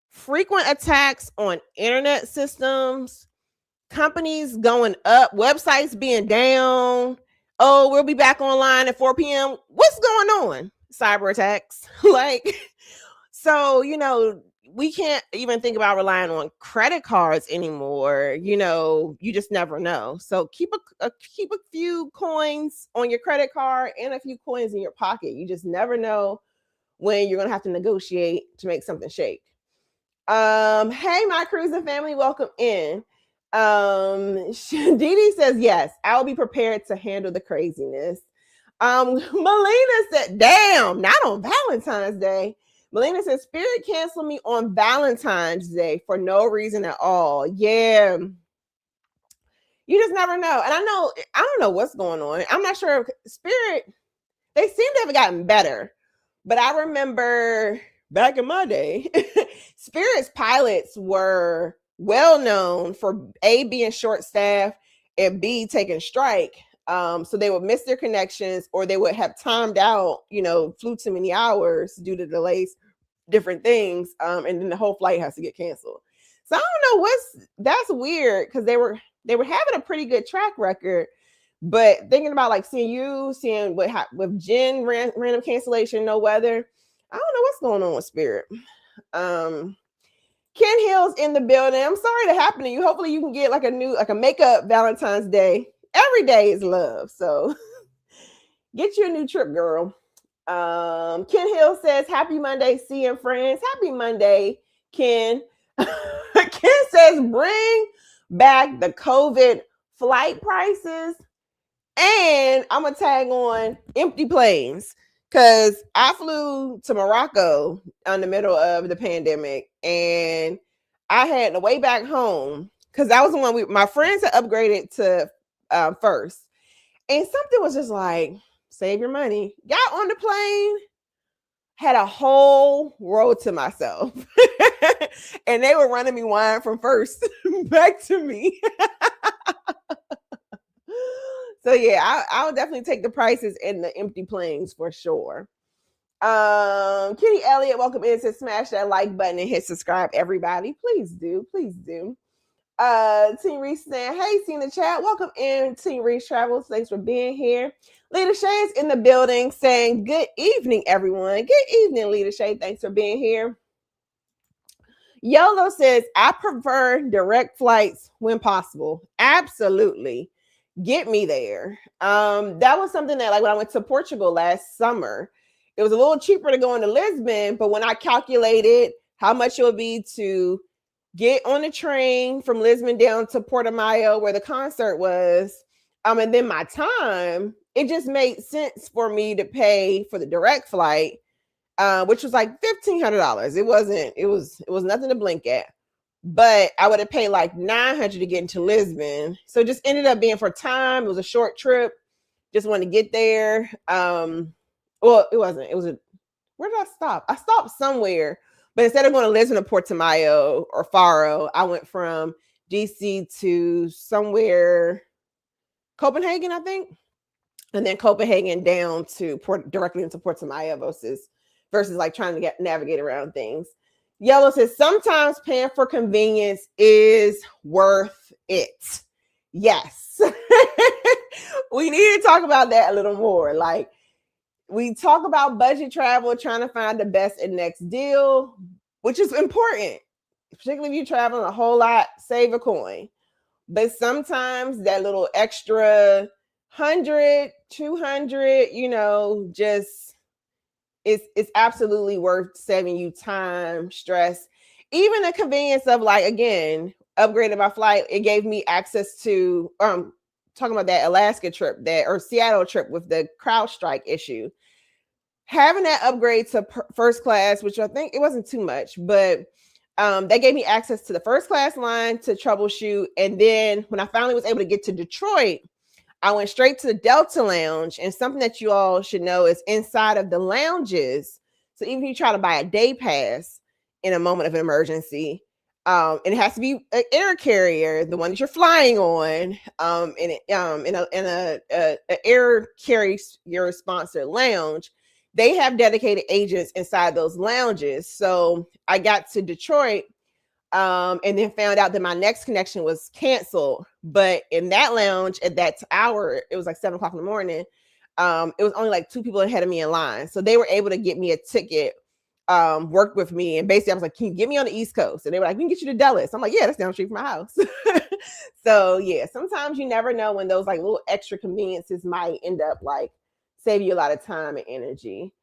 frequent attacks on internet systems, companies going up, websites being down. Oh, we'll be back online at 4 p.m. What's going on? Cyber attacks. So, we can't even think about relying on credit cards anymore. You just never know. So keep a few coins on your credit card and a few coins in your pocket. You just never know when you're going to have to negotiate to make something shake. Hey, my cruising family, welcome in. Dee says, yes, I'll be prepared to handle the craziness. Melina said, damn, not on Valentine's Day. Melina said, Spirit canceled me on Valentine's Day for no reason at all. Yeah. You just never know. And I don't know what's going on. I'm not sure if Spirit, they seem to have gotten better. But I remember back in my day, Spirit's pilots were well known for A, being short staffed, and B, taking strike. So they would miss their connections, or they would have timed out, flew too many hours due to delays, different things. And then the whole flight has to get canceled. So I don't know that's weird, because they were having a pretty good track record. But thinking about like seeing what with Jen random cancellation, no weather. I don't know what's going on with Spirit. Ken Hill's in the building. I'm sorry to happen to you. Hopefully you can get like a makeup Valentine's Day. Every day is love. So get you a new trip, girl. Ken Hill says, happy Monday, seeing friends. Happy Monday, Ken. Ken says, bring back the COVID flight prices. And I'm going to tag on empty planes, because I flew to Morocco in the middle of the pandemic, and I had to way back home, because that was the one my friends had upgraded to first. And something was just like, save your money. Got on the plane, had a whole row to myself. And they were running me wine from first back to me. So yeah, I'll definitely take the prices and the empty planes for sure. Kitty Elliott, welcome in. Says smash that like button and hit subscribe, everybody. Please do. Please do. Team Reese saying, hey, see in the chat. Welcome in, Team Reese Travels. Thanks for being here. Lita Shay's in the building saying, good evening, everyone. Good evening, Lita Shay. Thanks for being here. YOLO says, I prefer direct flights when possible. Absolutely. get me there. That was something that, like, when I went to Portugal last summer, it was a little cheaper to go into Lisbon, but when I calculated how much it would be to get on the train from Lisbon down to Portimao where the concert was, and then my time, it just made sense for me to pay for the direct flight, which was like $1,500. It was nothing to blink at. But I would have paid like $900 to get into Lisbon. So it just ended up being for time. It was a short trip. Just wanted to get there. Well, it wasn't. It was where did I stop? I stopped somewhere. But instead of going to Lisbon or Portimao or Faro, I went from DC to somewhere, Copenhagen, I think. And then Copenhagen down to directly into Portimao versus like trying to navigate around things. Yellow says, sometimes paying for convenience is worth it. Yes. We need to talk about that a little more. Like, we talk about budget travel, trying to find the best and next deal, which is important, particularly if you're traveling a whole lot, save a coin. But sometimes that little extra 100, 200, just it's absolutely worth saving you time, stress, even the convenience of, like, again, upgrading my flight. It gave me access to talking about that Alaska trip, or Seattle trip with the CrowdStrike issue. Having that upgrade to first class, which I think it wasn't too much, but that gave me access to the first class line to troubleshoot. And then when I finally was able to get to Detroit, I went straight to the Delta Lounge. And something that you all should know is inside of the lounges. So even if you try to buy a day pass in a moment of emergency, and it has to be an air carrier, the one that you're flying on, in a air carrier sponsored lounge, they have dedicated agents inside those lounges. So I got to Detroit, and then found out that my next connection was canceled. But in that lounge at that hour, it was like 7:00 in the morning. It was only like 2 people ahead of me in line. So they were able to get me a ticket, work with me. And basically I was like, can you get me on the East Coast? And they were like, we can get you to Dallas. I'm like, yeah, that's down the street from my house. So yeah, sometimes you never know when those like little extra conveniences might end up like save you a lot of time and energy.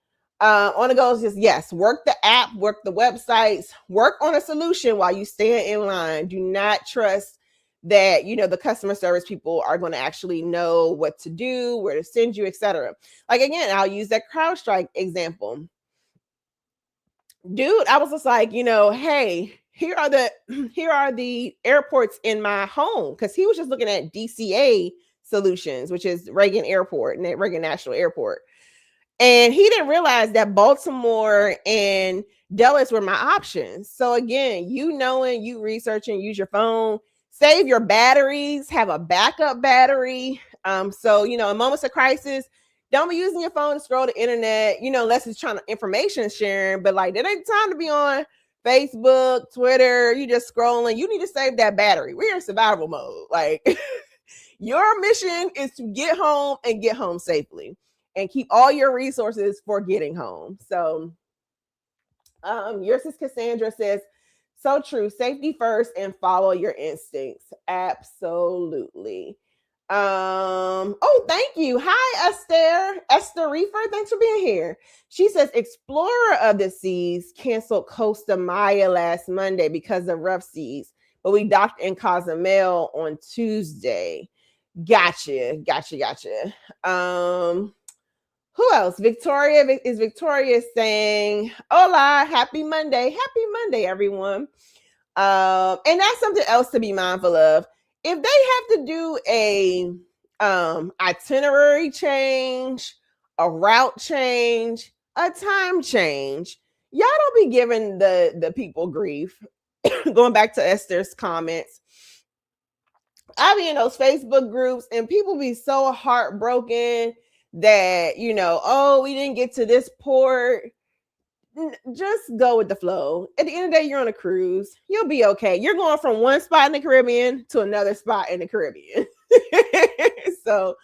On the goals, just yes, work the app, work the websites, work on a solution while you stand in line. Do not trust that the customer service people are going to actually know what to do, where to send you, etc. Like, again, I'll use that CrowdStrike example. Dude, I was just like, hey, here are the airports in my home, because he was just looking at DCA Solutions, which is Reagan Airport and Reagan National Airport. And he didn't realize that Baltimore and Dallas were my options. So again, knowing, you researching, use your phone, save your batteries, have a backup battery. So, in moments of crisis, don't be using your phone to scroll the internet, unless it's trying to information sharing. But like, there ain't time to be on Facebook, Twitter. You just scrolling. You need to save that battery. We're in survival mode. Like, your mission is to get home and get home safely, and keep all your resources for getting home. So yours is Cassandra says, so true. Safety first and follow your instincts. Absolutely. Oh, thank you. Hi, Esther Reefer. Thanks for being here. She says, Explorer of the Seas canceled Costa Maya last Monday because of rough seas, but we docked in Cozumel on Tuesday. Gotcha. Who else? Victoria is saying, hola, happy Monday, everyone. And that's something else to be mindful of. If they have to do a itinerary change, a route change, a time change, y'all don't be giving the people grief. Going back to Esther's comments, I be in those Facebook groups and people be so heartbroken that, oh, we didn't get to this port. Just go with the flow. At the end of the day, you're on a cruise. You'll be okay. You're going from one spot in the Caribbean to another spot in the Caribbean. So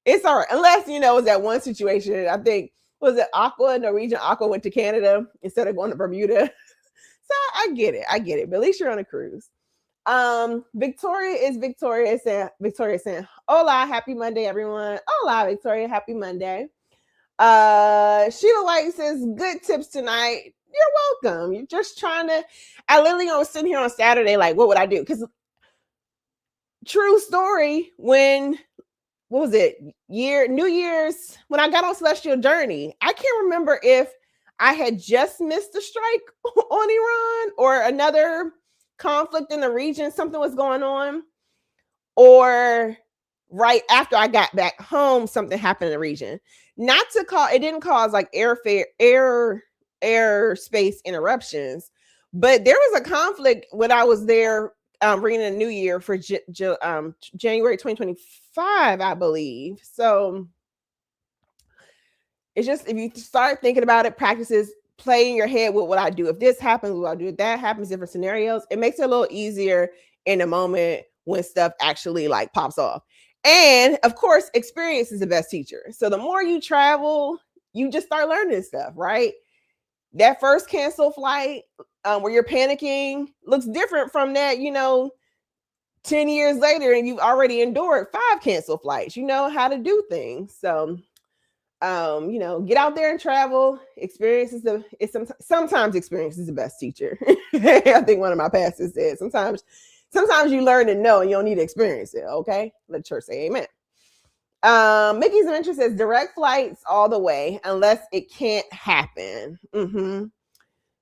it's all right. Unless, it's that one situation. I think, was it Norwegian Aqua went to Canada instead of going to Bermuda. So I get it. But at least you're on a cruise. Victoria saying, Hola, happy Monday, everyone. Hola, Victoria, happy Monday. Sheila White says, good tips tonight. You're welcome. You're just trying to, I literally was sitting here on Saturday, like, what would I do? Because true story, when, what was it, New Year's, when I got on Celestial Journey, I can't remember if I had just missed a strike on Iran or another conflict in the region, something was going on, or right after I got back home, something happened in the region. Not to call, it didn't cause like airspace interruptions, but there was a conflict when I was there ringing in the new year for January 2025, I believe. So it's just, if you start thinking about it, practices, play in your head with what I do. If this happens, what I do. If that happens, different scenarios, it makes it a little easier in the moment when stuff actually like pops off. And of course, experience is the best teacher. So the more you travel, you just start learning stuff, right? That first cancel flight where you're panicking looks different from that, 10 years later, and you've already endured 5 cancel flights. You know how to do things. So get out there and travel. Sometimes experience is the best teacher. I think one of my pastors said sometimes you learn to know and you don't need to experience it. Okay, let the church say amen. Mickey's Adventure says direct flights all the way unless it can't happen.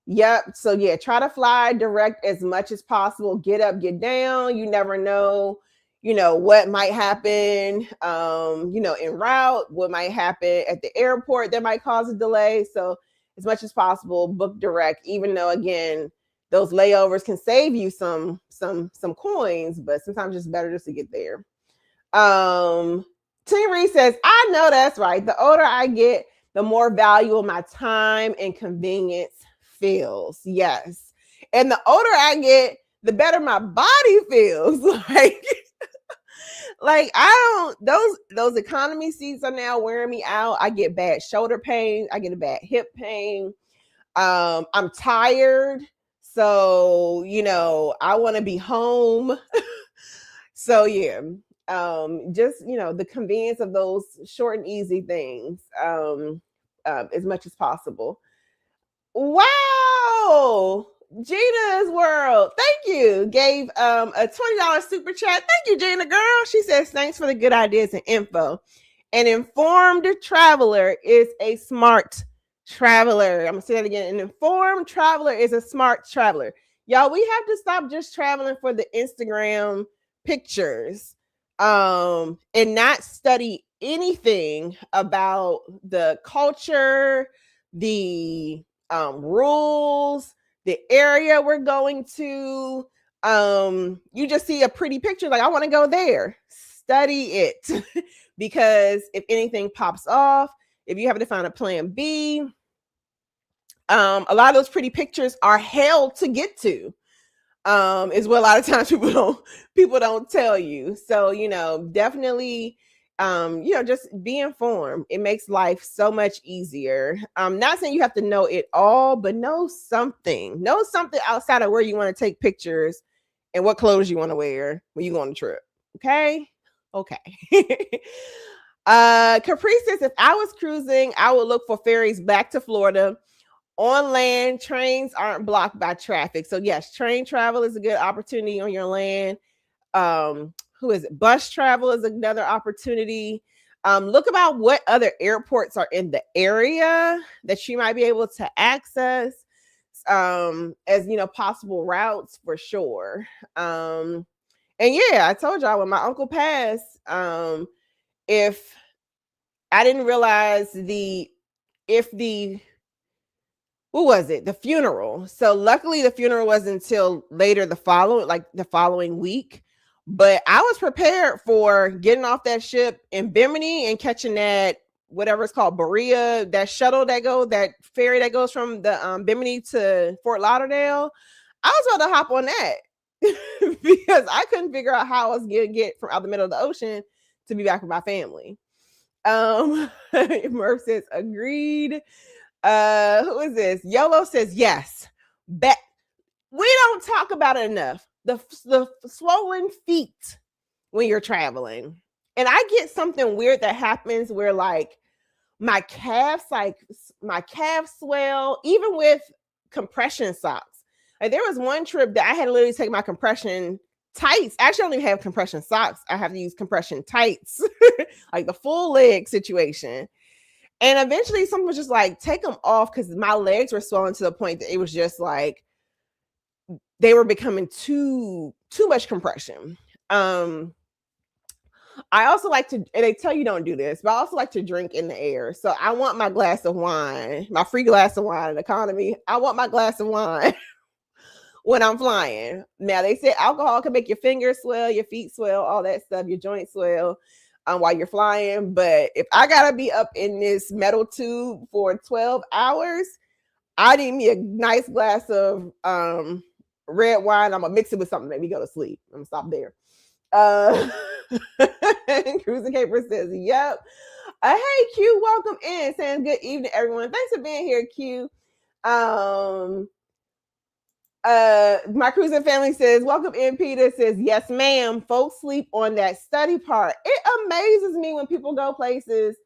Yep. So yeah, try to fly direct as much as possible. Get up, get down. You never know, what might happen, en route, what might happen at the airport that might cause a delay. So as much as possible, book direct, even though again, those layovers can save you some coins, but sometimes it's better just to get there. T. Reed says, I know that's right. The older I get, the more valuable my time and convenience feels. Yes. And the older I get, the better my body feels. Like I don't, those economy seats are now wearing me out. I get bad shoulder pain. I get a bad hip pain. I'm tired. So, I want to be home. So yeah. Just, the convenience of those short and easy things, as much as possible. Wow, Gina's World, thank you, gave a $20 super chat. Thank you, Gina girl. She says thanks for the good ideas and info. An informed traveler is a smart traveler. I'm gonna say that again. An informed traveler is a smart traveler. Y'all, we have to stop just traveling for the Instagram pictures and not study anything about the culture, the rules, the area we're going to. You just see a pretty picture, like I want to go there. Study it because if anything pops off, if you have to find a plan B, a lot of those pretty pictures are hell to get to. Is what a lot of times people don't tell you. So definitely just be informed. It makes life so much easier. Not saying you have to know it all, but know something outside of where you want to take pictures and what clothes you want to wear when you go on the trip. Okay. Capri says, if I was cruising, I would look for ferries back to Florida. On land, trains aren't blocked by traffic. So yes, train travel is a good opportunity on your land. Bus travel is another opportunity. Look about what other airports are in the area that you might be able to access as possible routes for sure. And yeah, I told y'all when my uncle passed, if I didn't realize the funeral. So luckily the funeral wasn't until later the following week. But I was prepared for getting off that ship in Bimini and catching that, whatever it's called, Berea, that ferry that goes from the Bimini to Fort Lauderdale. I was about to hop on that because I couldn't figure out how I was going to get from out the middle of the ocean to be back with my family. Murph says, agreed. Who is this? Yolo says yes. Bet we don't talk about it enough. The swollen feet when you're traveling. And I get something weird that happens where like my calves swell, even with compression socks. Like there was one trip that I had to literally take my compression tights. Actually, I don't even have compression socks. I have to use compression tights, like the full leg situation. And eventually someone was just like, take them off, because my legs were swelling to the point that it was just like they were becoming too much compression. I also like to, and they tell you don't do this, but I also like to drink in the air. So I want my glass of wine, my free glass of wine in economy. I want my glass of wine when I'm flying. Now they say alcohol can make your fingers swell, your feet swell, all that stuff, your joints swell while you're flying. But if I gotta be up in this metal tube for 12 hours, I need me a nice glass of red wine. I'm gonna mix it with something to make me go to sleep. I'm gonna stop there. Cruising Caper says, yep. Hey Q, welcome in. Saying good evening, everyone. Thanks for being here, Q. My cruising family says, welcome in. Peter says, yes, ma'am. Folks sleep on that study part. It amazes me when people go places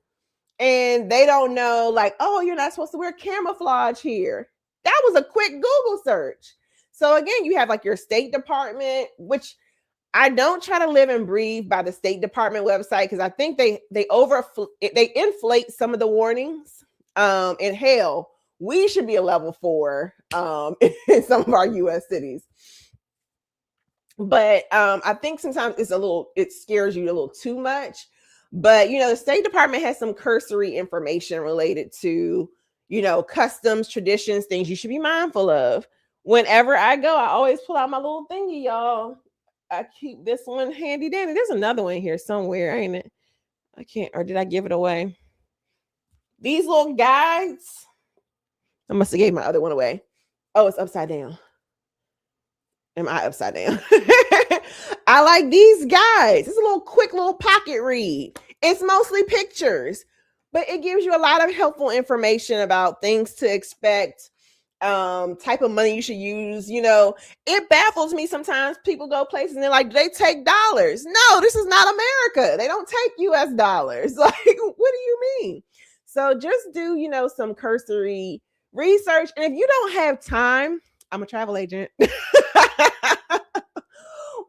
and they don't know, like, oh, you're not supposed to wear camouflage here. That was a quick Google search. So again, you have like your State Department, which I don't try to live and breathe by the State Department website, because I think they inflate some of the warnings. And hell, we should be a level 4 in some of our U.S. cities. But I think sometimes it scares you a little too much. But the State Department has some cursory information related to customs, traditions, things you should be mindful of. Whenever I go, I always pull out my little thingy, y'all. I keep this one handy dandy. There's another one here somewhere, ain't it? I can't, or did I give it away? These little guides. I must have gave my other one away. Oh, it's upside down. Am I upside down? I like these guides. It's a little quick little pocket read. It's mostly pictures, but it gives you a lot of helpful information about things to expect, type of money you should use. It baffles me sometimes. People go places and they're like, do they take dollars? No, this is not America. They don't take US dollars. Like, what do you mean? So just do, some cursory research. And if you don't have time, I'm a travel agent.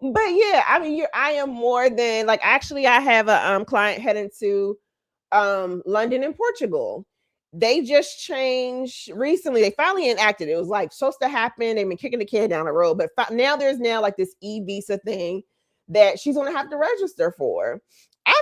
But yeah, I mean, I am more than like, actually, I have a client heading to London and Portugal. They just changed recently. They finally enacted it. It was like supposed to happen. They've been kicking the can down the road, but now there's like this e-visa thing that she's going to have to register for. I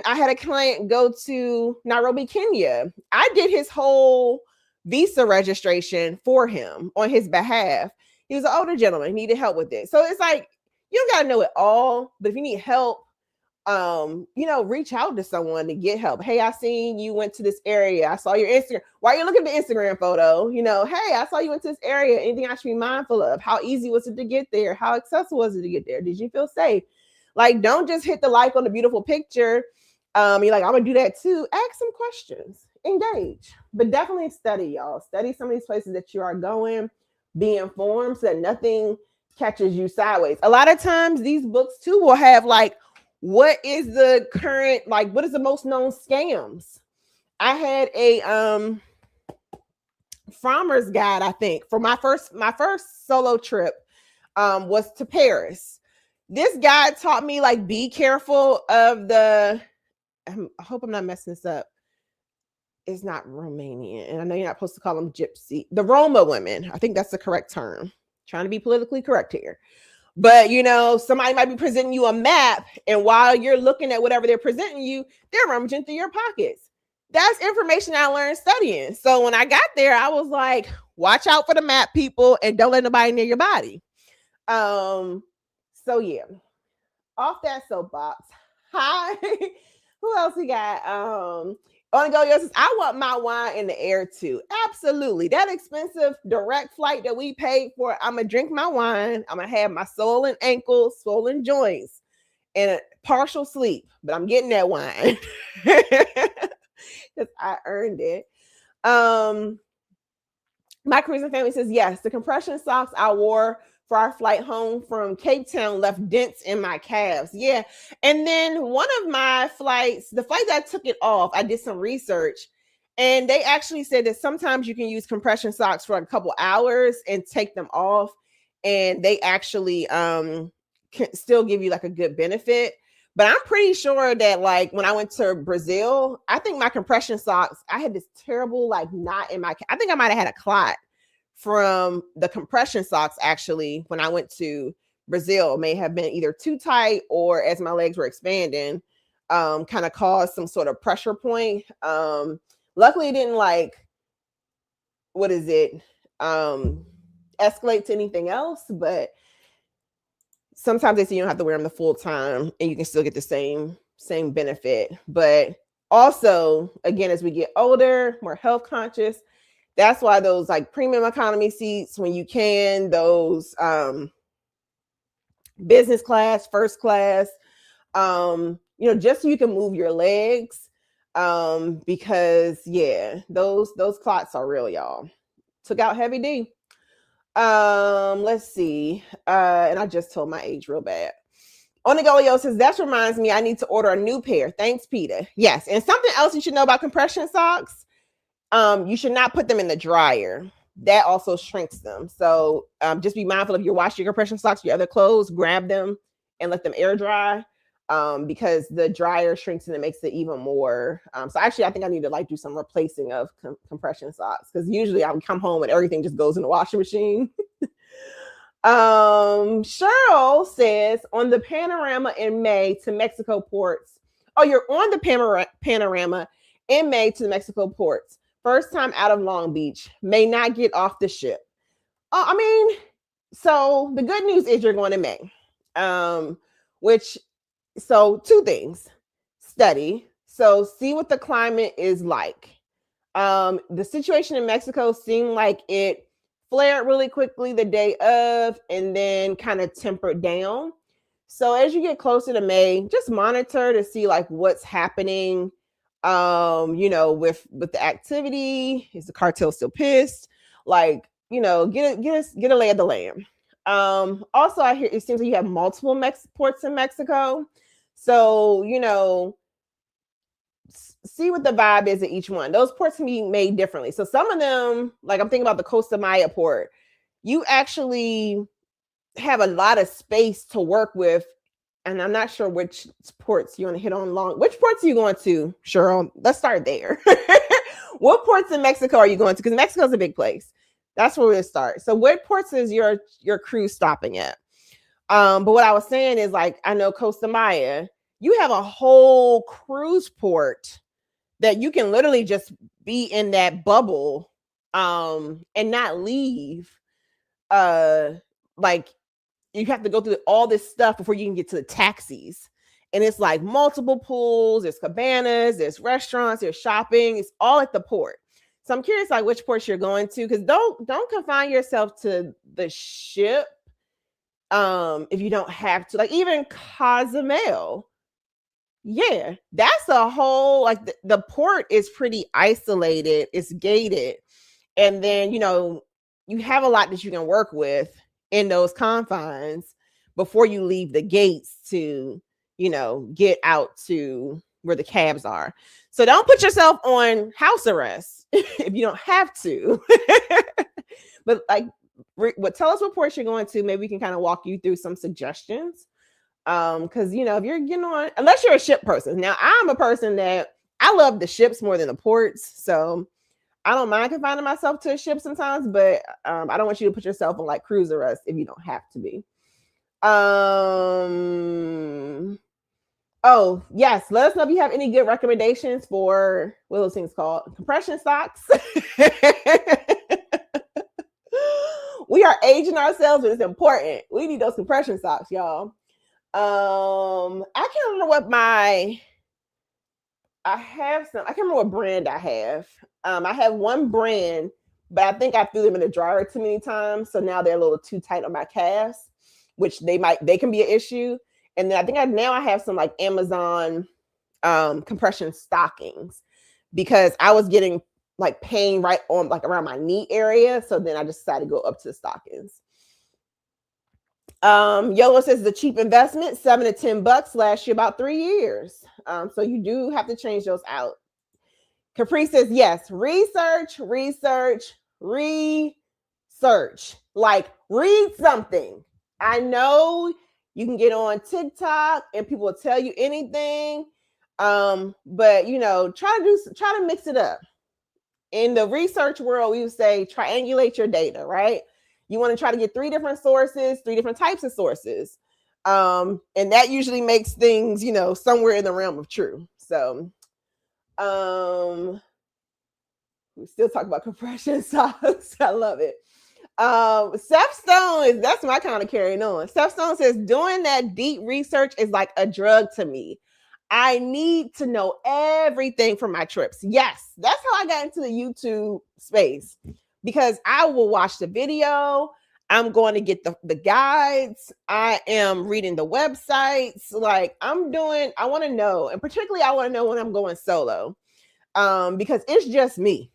had a client go to Nairobi, Kenya. I did his whole visa registration for him on his behalf. He was an older gentleman. He needed help with it. So it's like, you don't got to know it all, but if you need help, reach out to someone to get help. Hey, I seen you went to this area. I saw your Instagram. Why are you looking at the Instagram photo? Hey, I saw you went to this area. Anything I should be mindful of? How easy was it to get there? How accessible was it to get there? Did you feel safe? Like, don't just hit the like on the beautiful picture. You're like, I'm gonna do that too. Ask some questions, engage, but definitely study, y'all. Study some of these places that you are going. Be informed so that nothing catches you sideways. A lot of times these books too will have like, what is the current, like, what is the most known scams? I had a farmer's guide, I think, for my first solo trip was to Paris. This guy taught me, like, be careful of I hope I'm not messing this up. It's not Romanian, and I know you're not supposed to call them gypsy. The Roma women, I think that's the correct term. Trying to be politically correct here. But, somebody might be presenting you a map, and while you're looking at whatever they're presenting you, they're rummaging through your pockets. That's information I learned studying. So when I got there, I was like, watch out for the map, people, and don't let nobody near your body. So yeah, off that soapbox. Hi. Who else we got? On the go, yours says, I want my wine in the air too. Absolutely. That expensive direct flight that we paid for, I'm going to drink my wine. I'm going to have my swollen ankles, swollen joints, and a partial sleep. But I'm getting that wine because I earned it. My cruising family says, yes, the compression socks I wore for our flight home from Cape Town left dents in my calves. Yeah. And then one of my flights, the flight that I took it off, I did some research and they actually said that sometimes you can use compression socks for a couple hours and take them off. And they actually can still give you like a good benefit. But I'm pretty sure that like when I went to Brazil, I think my compression socks, I had this terrible like knot in my, I think I might have had a clot from the compression socks actually when I went to Brazil. May have been either too tight or as my legs were expanding, kind of caused some sort of pressure point. Luckily it didn't like, what is it? Escalate to anything else, but sometimes they say you don't have to wear them the full time and you can still get the same benefit. But also, again, as we get older, more health conscious, that's why those like premium economy seats, when you can, those business class, first class, just so you can move your legs. Because yeah, those clots are real, y'all. Took out Heavy D. Let's see. And I just told my age real bad. Onigolio says, that reminds me, I need to order a new pair. Thanks, Peter. Yes. And something else you should know about compression socks. You should not put them in the dryer. That also shrinks them. So just be mindful if you're washing your compression socks, your other clothes, grab them and let them air dry. Because the dryer shrinks and it makes it even more. So actually, I think I need to like do some replacing of compression socks because usually I would come home and everything just goes in the washing machine. Cheryl says on the Panorama in May to Mexico ports. Oh, you're on the Panorama in May to the Mexico ports. First time out of Long Beach. May not get off the ship. So the good news is you're going to May. So two things. Study. So see what the climate is like. The situation in Mexico seemed like it flared really quickly the day of and then kind of tempered down. So as you get closer to May, just monitor to see like what's happening, with the activity. Is the cartel still pissed? Like, get a lay of the land. Also, I hear it seems like you have multiple ports in Mexico. So, see what the vibe is at each one. Those ports can be made differently. So some of them, like I'm thinking about the Costa Maya port, you actually have a lot of space to work with. And I'm not sure which ports you want to hit on long. Which ports are you going to, Cheryl? Let's start there. What ports in Mexico are you going to? Because Mexico's a big place. That's where we'll start. So what ports is your cruise stopping at? But what I was saying is like, I know Costa Maya, you have a whole cruise port that you can literally just be in that bubble and not leave. Like you have to go through all this stuff before you can get to the taxis. And it's like multiple pools, there's cabanas, there's restaurants, there's shopping. It's all at the port. So I'm curious like which ports you're going to, because don't confine yourself to the ship. If you don't have to, like even Cozumel. Yeah, that's a whole, like the port is pretty isolated. It's gated. And then, you have a lot that you can work with in those confines before you leave the gates to, get out to where the cabs are. So don't put yourself on house arrest if you don't have to. But like, tell us what port you're going to. Maybe we can kind of walk you through some suggestions. Because if you're getting on, unless you're a ship person. Now I'm a person that I love the ships more than the ports, so I don't mind confining myself to a ship sometimes, but I don't want you to put yourself on like cruise arrest if you don't have to be. Oh yes, let us know if you have any good recommendations for what are those things called? Compression socks. We are aging ourselves, but it's important. We need those compression socks, y'all. I can't remember what I can't remember what brand I have. I have one brand, but I think I threw them in the dryer too many times. So now they're a little too tight on my calves, which they can be an issue. And then I think I have some like Amazon compression stockings because I was getting like pain right on like around my knee area. So then I just decided to go up to the stockings. YOLO says the cheap investment, $7 to $10 lasts you about 3 years. So you do have to change those out. Capri says, yes, research. Like, read something. I know you can get on TikTok and people will tell you anything. But try to mix it up. In the research world, we would say triangulate your data, right? You want to try to get 3 different sources, 3 different types of sources. And that usually makes things, somewhere in the realm of true. So, we still talk about compression socks. I love it. Seth Stone that's my kind of carrying on. Seth Stone says, doing that deep research is like a drug to me. I need to know everything from my trips. Yes, that's how I got into the YouTube space, because I will watch the video. I'm going to get the guides. I am reading the websites. Like I want to know. And particularly I want to know when I'm going solo, because it's just me.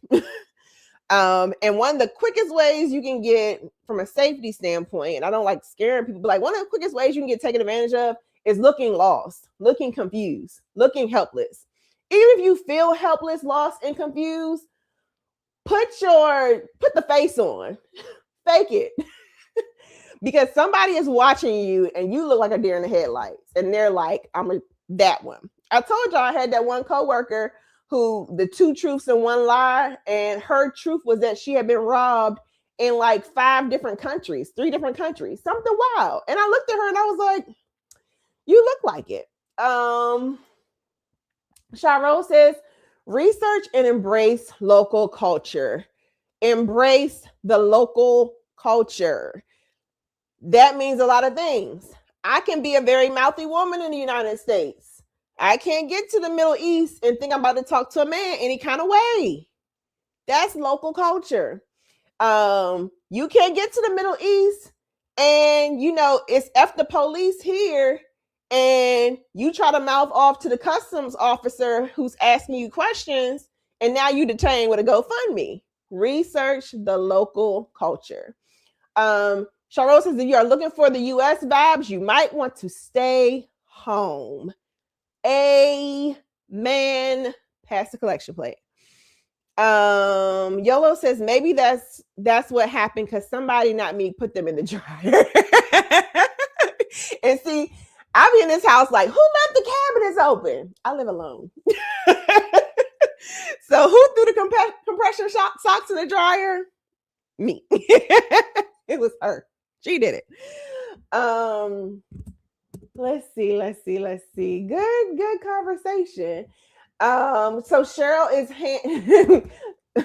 And one of the quickest ways you can get from a safety standpoint, and I don't like scaring people, but like one of the quickest ways you can get taken advantage of is looking lost, looking confused, looking helpless. Even if you feel helpless, lost, and confused, put the face on, fake it. Because somebody is watching you and you look like a deer in the headlights. And they're like, that one. I told y'all I had that one coworker who the 2 truths and 1 lie. And her truth was that she had been robbed in like 5 different countries, 3 different countries, something wild. And I looked at her and I was like, you look like it. Sharo says, research and embrace local culture. Embrace the local culture. That means a lot of things. I can be a very mouthy woman in the United States. I can't get to the Middle East and think I'm about to talk to a man any kind of way. That's local culture. You can't get to the Middle East and, it's F the police here, and you try to mouth off to the customs officer who's asking you questions, and now you detained with a GoFundMe. Research the local culture. Charlotte says, if you are looking for the U.S. vibes, you might want to stay home. Amen. Pass the collection plate. YOLO says, maybe that's what happened because somebody, not me, put them in the dryer. And see, I be in this house like, who left the cabinets open? I live alone. So who threw the compression socks in the dryer? Me. It was her. She did it. Let's see. Good conversation. So Cheryl is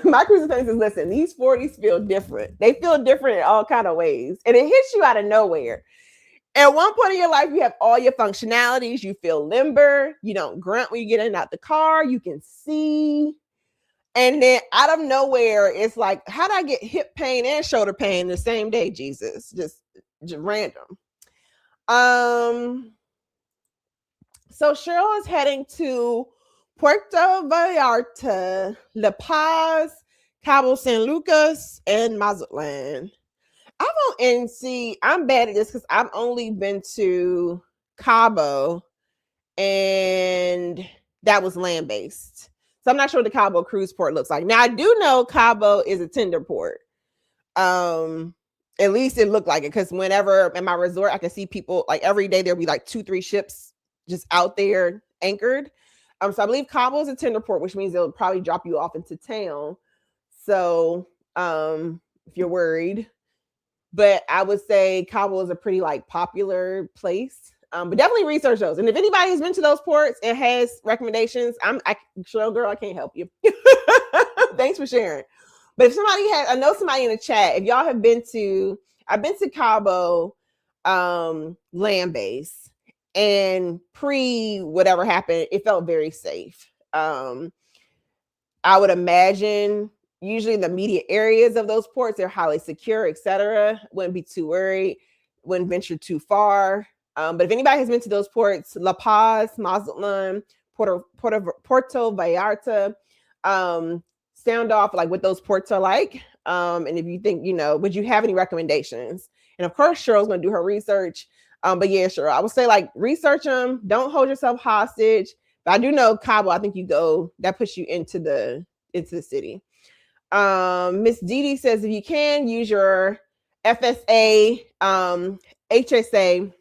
my crucifix is, listen, these 40s feel different. They feel different in all kind of ways. And it hits you out of nowhere. At one point in your life, you have all your functionalities. You feel limber. You don't grunt when you get in and out the car. You can see. And then out of nowhere, it's like, how did I get hip pain and shoulder pain the same day, Jesus? Just random. So Cheryl is heading to Puerto Vallarta, La Paz, Cabo San Lucas, and Mazatlan. I'm bad at this because I've only been to Cabo, and that was land-based. So I'm not sure what the Cabo cruise port looks like. Now, I do know Cabo is a tender port. At least it looked like it, because whenever in my resort, I can see people, like every day there'll be like 2-3 ships just out there anchored. So I believe Cabo is a tender port, which means they'll probably drop you off into town. So if you're worried, but I would say Cabo is a pretty like popular place. But definitely research those. And if anybody has been to those ports and has recommendations, Cheryl girl, I can't help you. Thanks for sharing. But if somebody I know somebody in the chat, if y'all have been to, I've been to Cabo, land-based, and pre whatever happened, it felt very safe. I would imagine usually the immediate areas of those ports, they're highly secure, etc. Wouldn't be too worried, wouldn't venture too far. But if anybody has been to those ports, La Paz, Mazatlan, Puerto Vallarta, sound off like what those ports are like. And if you think, would you have any recommendations? And of course, Cheryl's going to do her research. But yeah, sure. I would say like research them. Don't hold yourself hostage. But I do know Cabo, I think you go, that puts you into the city. Miss Dee says if you can use your FSA, HSA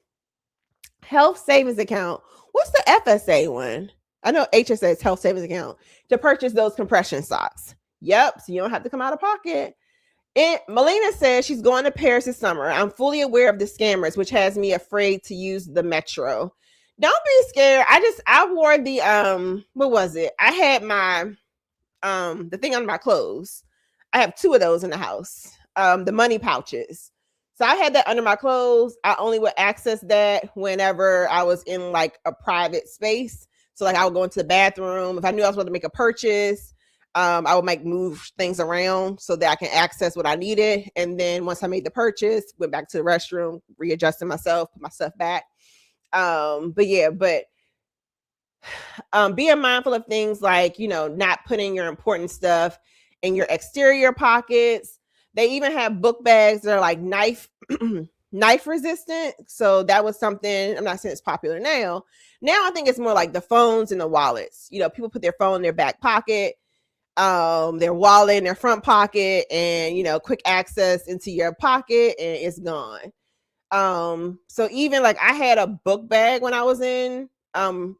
health savings account. What's the FSA one? I know HSA is health savings account to purchase those compression socks. Yep, so you don't have to come out of pocket. Melina says she's going to Paris this summer. I'm fully aware of the scammers, which has me afraid to use the metro. Don't be scared. I wore the what was it? I had my the thing under my clothes. I have 2 of those in the house. The money pouches. So I had that under my clothes. I only would access that whenever I was in like a private space. So like I would go into the bathroom. If I knew I was going to make a purchase, I would like move things around so that I can access what I needed. And then once I made the purchase, went back to the restroom, readjusted myself, put my stuff back. But being mindful of things like, not putting your important stuff in your exterior pockets. They even have book bags that are like knife resistant. So that was something, I'm not saying it's popular now. Now I think it's more like the phones and the wallets. People put their phone in their back pocket, their wallet in their front pocket, and quick access into your pocket and it's gone. So even like I had a book bag when I was in Rome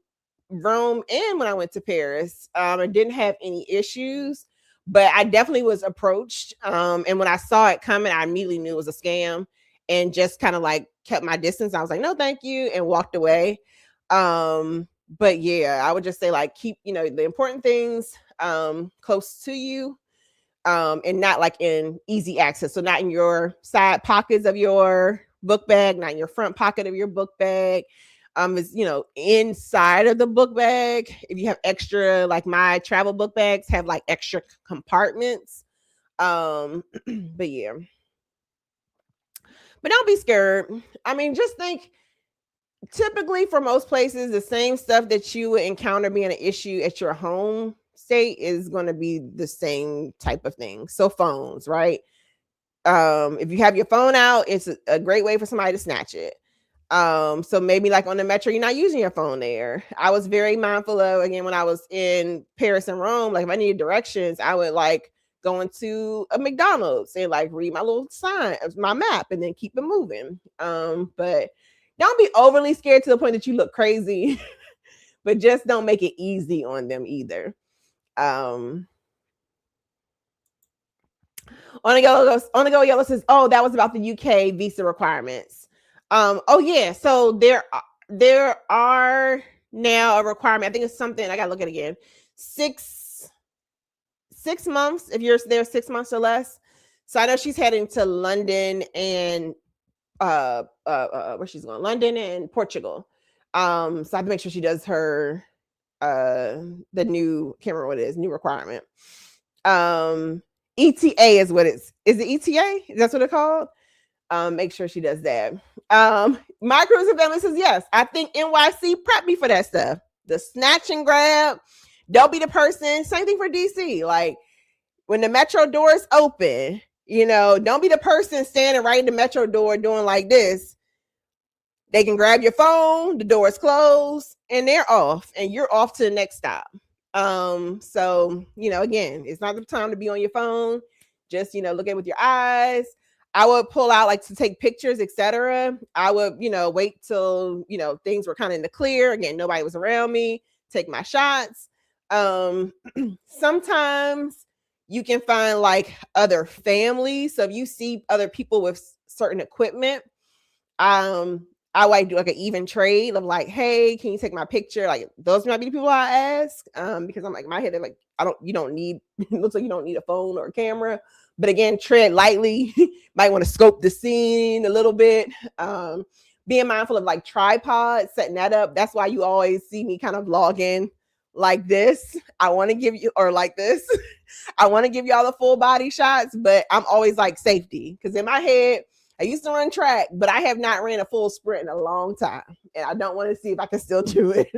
and when I went to Paris. I didn't have any issues, but I definitely was approached. And when I saw it coming, I immediately knew it was a scam and just kind of like kept my distance. I was like, no, thank you, and walked away. But yeah, I would just say like keep, the important things close to you. And not like in easy access. So not in your side pockets of your book bag, not in your front pocket of your book bag. Is inside of the book bag. If you have extra, like my travel book bags have like extra compartments. But yeah. But don't be scared. I mean, just think typically for most places, the same stuff that you would encounter being an issue at your home state is going to be the same type of thing. So phones, right? If you have your phone out, it's a great way for somebody to snatch it. So maybe like on the metro, you're not using your phone there. I was very mindful of, again, when I was in Paris and Rome, like if I needed directions, I would like go into a McDonald's and like read my little sign, my map, and then keep it moving. But don't be overly scared to the point that you look crazy, but just don't make it easy on them either. On the go yellow says, oh, that was about the UK visa requirements. Oh yeah, so there are now a requirement. I think it's something, I gotta look at it again. 6 months if you're there 6 months or less. So I know she's heading to London and where she's going, London and Portugal. So I have to make sure she does her the new, can't remember what it is, new requirement. ETA is what it's, is it ETA? That's what it's called? Make sure she does that. My cruising family says yes. I think NYC prep me for that stuff. The snatch and grab. Don't be the person. Same thing for DC. Like when the metro doors open, don't be the person standing right in the metro door doing like this. They can grab your phone, the door is closed, and they're off, and you're off to the next stop. So again, it's not the time to be on your phone. Just look at it with your eyes. I would pull out like to take pictures, etc. I would, wait till, things were kind of in the clear. Again, nobody was around me, take my shots. Sometimes you can find like other families. So if you see other people with certain equipment, I like do like an even trade of like, hey, can you take my picture? Like those might be the people I ask. Because I'm like, in my head, they're like, you don't need, it looks like you don't need a phone or a camera. But again, tread lightly. Might want to scope the scene a little bit. Being mindful of like tripods, setting that up. That's why you always see me kind of log in like this. I want to give you, or like this. I want to give y'all the full body shots, but I'm always like safety. Because in my head, I used to run track, but I have not ran a full sprint in a long time. And I don't want to see if I can still do it.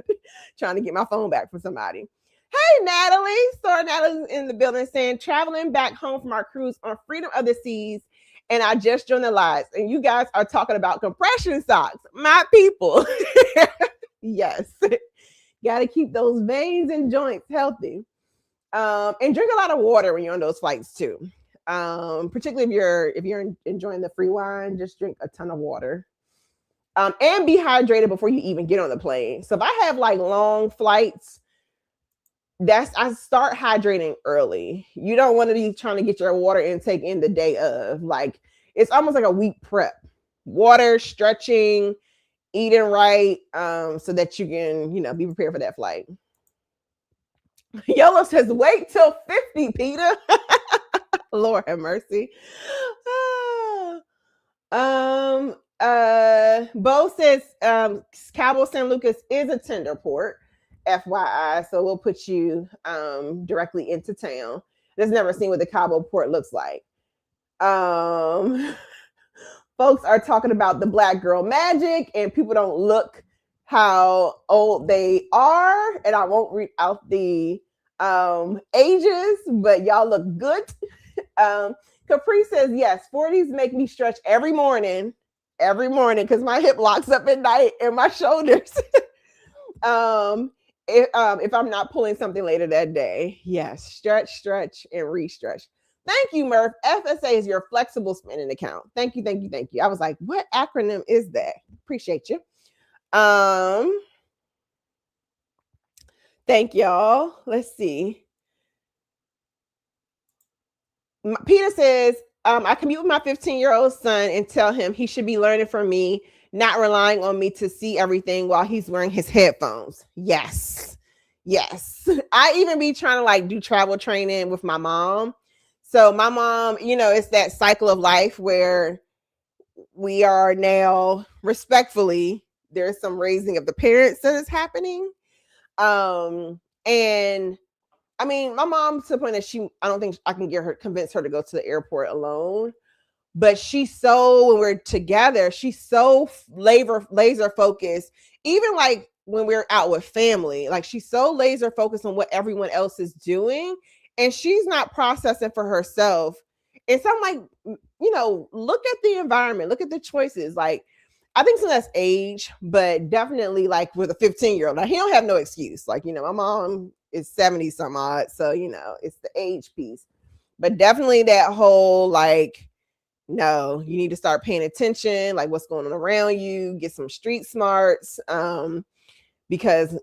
Trying to get my phone back from somebody. Hey, Natalie. Sorry, Natalie's in the building saying, traveling back home from our cruise on Freedom of the Seas And I just joined the lives, and you guys are talking about compression socks. My people. Yes. Got to keep those veins and joints healthy. And drink a lot of water when you're on those flights too. Particularly if you're enjoying the free wine, just drink a ton of water. And be hydrated before you even get on the plane. So if I have like long flights, I start hydrating early. You don't want to be trying to get your water intake in the day of. Like, it's almost like a week prep. Water, stretching, eating right, so that you can, be prepared for that flight. Yellow says, wait till 50, Peter. Lord have mercy. Bo says Cabo San Lucas is a tender port, FYI. So we'll put you directly into town. Just never seen what the Cabo port looks like. Folks are talking about the Black girl magic, and people don't look how old they are. And I won't read out the ages, but y'all look good. Capri says, yes, 40s make me stretch every morning because my hip locks up at night and my shoulders. If I'm not pulling something later that day. Yes, stretch, and re-stretch. Thank you, Murph. FSA is your flexible spending account. Thank you. I was like, what acronym is that? Appreciate you. Thank y'all. Let's see. Peter says, I commute with my 15-year-old son and tell him he should be learning from me, not relying on me to see everything while he's wearing his headphones. Yes. I even be trying to like do travel training with my mom. So my mom, it's that cycle of life where we are now respectfully, there's some raising of the parents that is happening. And I mean, my mom to the point that I don't think I can convince her to go to the airport alone. But when we're together, she's so laser focused. Even like when we're out with family, like she's so laser focused on what everyone else is doing, and she's not processing for herself. And so I'm like, look at the environment, look at the choices. Like, I think some of that's age, but definitely like with a 15-year-old, now he don't have no excuse. Like, my mom is 70 some odd, so it's the age piece. But definitely that whole like, no, you need to start paying attention, like what's going on around you, get some street smarts, because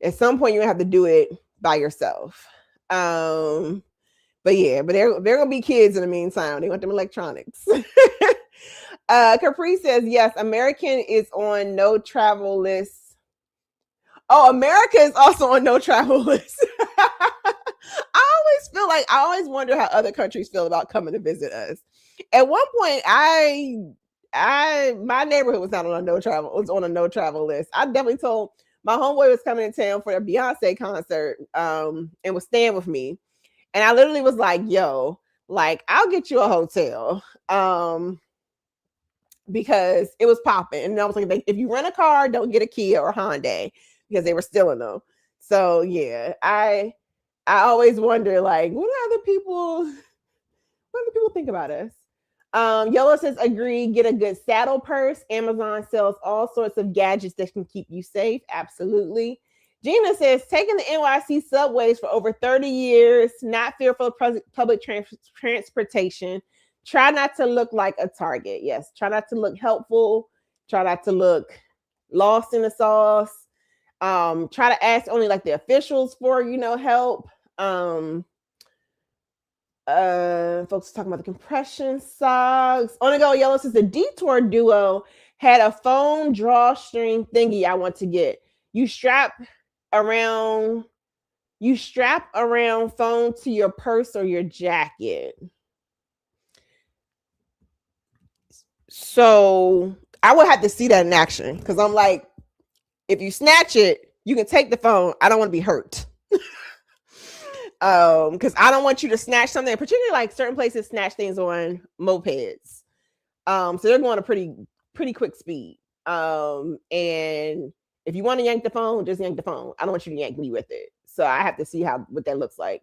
at some point you're gonna have to do it by yourself. But there gonna be kids in the meantime. They want them electronics. Capri says, yes, American is on no travel list. Oh, America is also on no travel list. I always wonder how other countries feel about coming to visit us. At one point, my neighborhood was not on a no travel list. I definitely told my homeboy was coming to town for a Beyonce concert, and was staying with me. And I literally was like, yo, like, I'll get you a hotel. Because it was popping. And I was like, if you rent a car, don't get a Kia or Hyundai, because they were stealing them. So yeah, I always wonder, like, what do other people think about us? Yellow says, agree, get a good saddle purse. Amazon sells all sorts of gadgets that can keep you safe. Absolutely. Gina says, taking the NYC subways for over 30 years, not fearful of public transportation. Try not to look like a target. Yes, try not to look helpful. Try not to look lost in the sauce. Try to ask only like the officials for, help. Folks talking about the compression socks. On the go, Yellow says the Detour Duo had a phone drawstring thingy I want to get. You strap around phone to your purse or your jacket. So I would have to see that in action, because I'm like, if you snatch it, you can take the phone. I don't want to be hurt. Because I don't want you to snatch something, particularly like certain places snatch things on mopeds. So they're going a pretty quick speed. And if you want to yank the phone, just yank the phone. I don't want you to yank me with it. So I have to see what that looks like.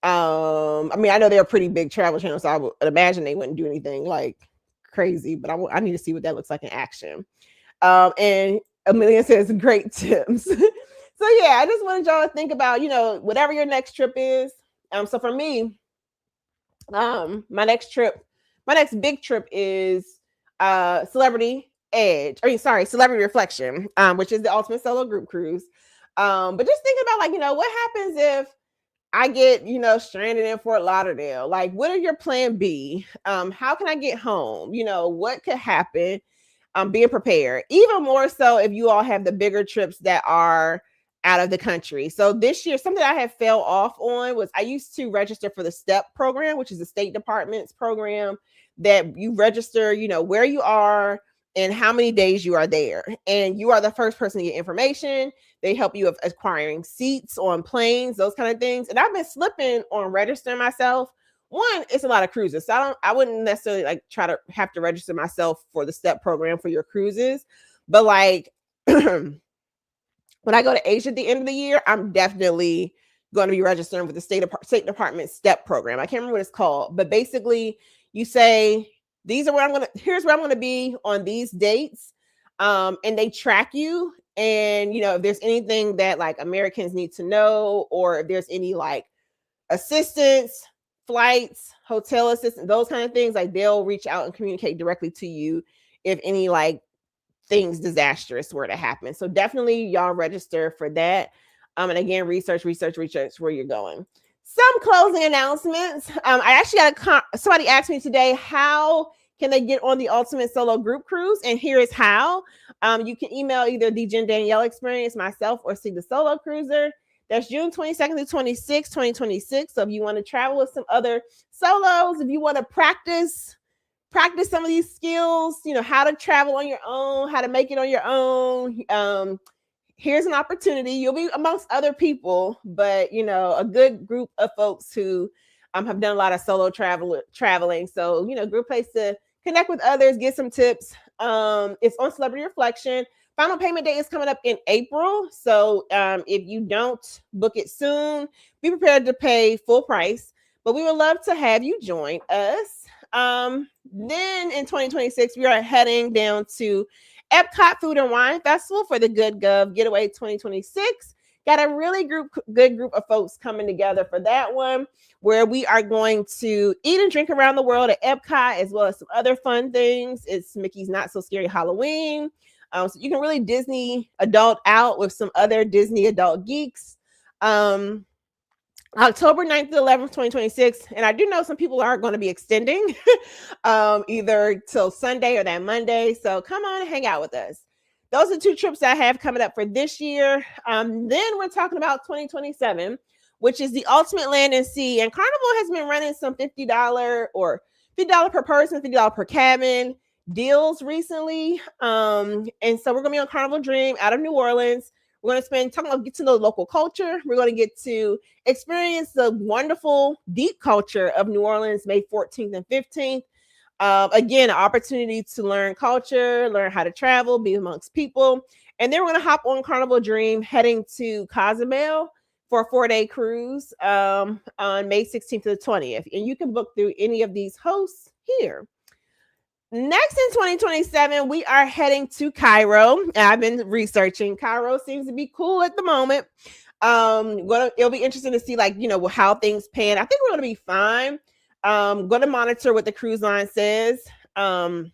I mean, I know they're a pretty big travel channel, so I would imagine they wouldn't do anything like crazy, but I need to see what that looks like in action. And Amelia says, great tips. So yeah, I just wanted y'all to think about, whatever your next trip is. So for me, my next big trip is Celebrity Edge. Celebrity Reflection, which is the ultimate solo group cruise. But just thinking about what happens if I get, stranded in Fort Lauderdale. Like, what are your plan B? How can I get home? What could happen? Being prepared, even more so if you all have the bigger trips that are out of the country. So this year, something I had fell off on was I used to register for the STEP program, which is the State Department's program that you register, where you are and how many days you are there. And you are the first person to get information. They help you with acquiring seats on planes, those kind of things. And I've been slipping on registering myself. One, it's a lot of cruises. So I wouldn't necessarily try to have to register myself for the STEP program for your cruises. But when I go to Asia at the end of the year, I'm definitely going to be registering with the State Department STEP program. I can't remember what it's called, but basically you say, here's where I'm going to be on these dates. And they track you. And, if there's anything that Americans need to know, or if there's any assistance, flights, hotel assistance, those kind of things, they'll reach out and communicate directly to you if any things disastrous were to happen. So definitely y'all register for that. And again, research where you're going. Some closing announcements. I actually somebody asked me today, how can they get on the Ultimate Solo Group Cruise? And here is how. You can email either the Jen Danielle Experience, myself, or See the Solo Cruiser. That's June 22nd to 26, 2026. So if you want to travel with some other solos, if you want to practice some of these skills, how to travel on your own, how to make it on your own, here's an opportunity. You'll be amongst other people, but a good group of folks who have done a lot of solo traveling. So, good place to connect with others, get some tips. It's on Celebrity Reflection. Final payment date is coming up in April. So if you don't book it soon, be prepared to pay full price. But we would love to have you join us. Then in 2026, we are heading down to Epcot Food and Wine Festival for the Good Gov Getaway 2026. Got a really good group of folks coming together for that one, where we are going to eat and drink around the world at Epcot, as well as some other fun things. It's Mickey's Not So Scary Halloween. So you can really Disney adult out with some other Disney adult geeks. October 9th to 11th, 2026. And I do know some people are going to be extending either till Sunday or that Monday. So come on and hang out with us. Those are 2 trips I have coming up for this year. Then we're talking about 2027, which is the Ultimate Land and Sea. And Carnival has been running some $50 or $50 per person, $50 per cabin deals recently. And so we're going to be on Carnival Dream out of New Orleans. We're going to get to know local culture. We're going to get to experience the wonderful deep culture of New Orleans, May 14th and 15th. Again, an opportunity to learn culture, learn how to travel, be amongst people. And then we're going to hop on Carnival Dream heading to Cozumel for a 4-day cruise on May 16th to the 20th. And you can book through any of these hosts here. Next in 2027, we are heading to Cairo. I've been researching. Cairo seems to be cool at the moment. It'll be interesting to see how things pan. I think we're going to be fine. Going to monitor what the cruise line says. But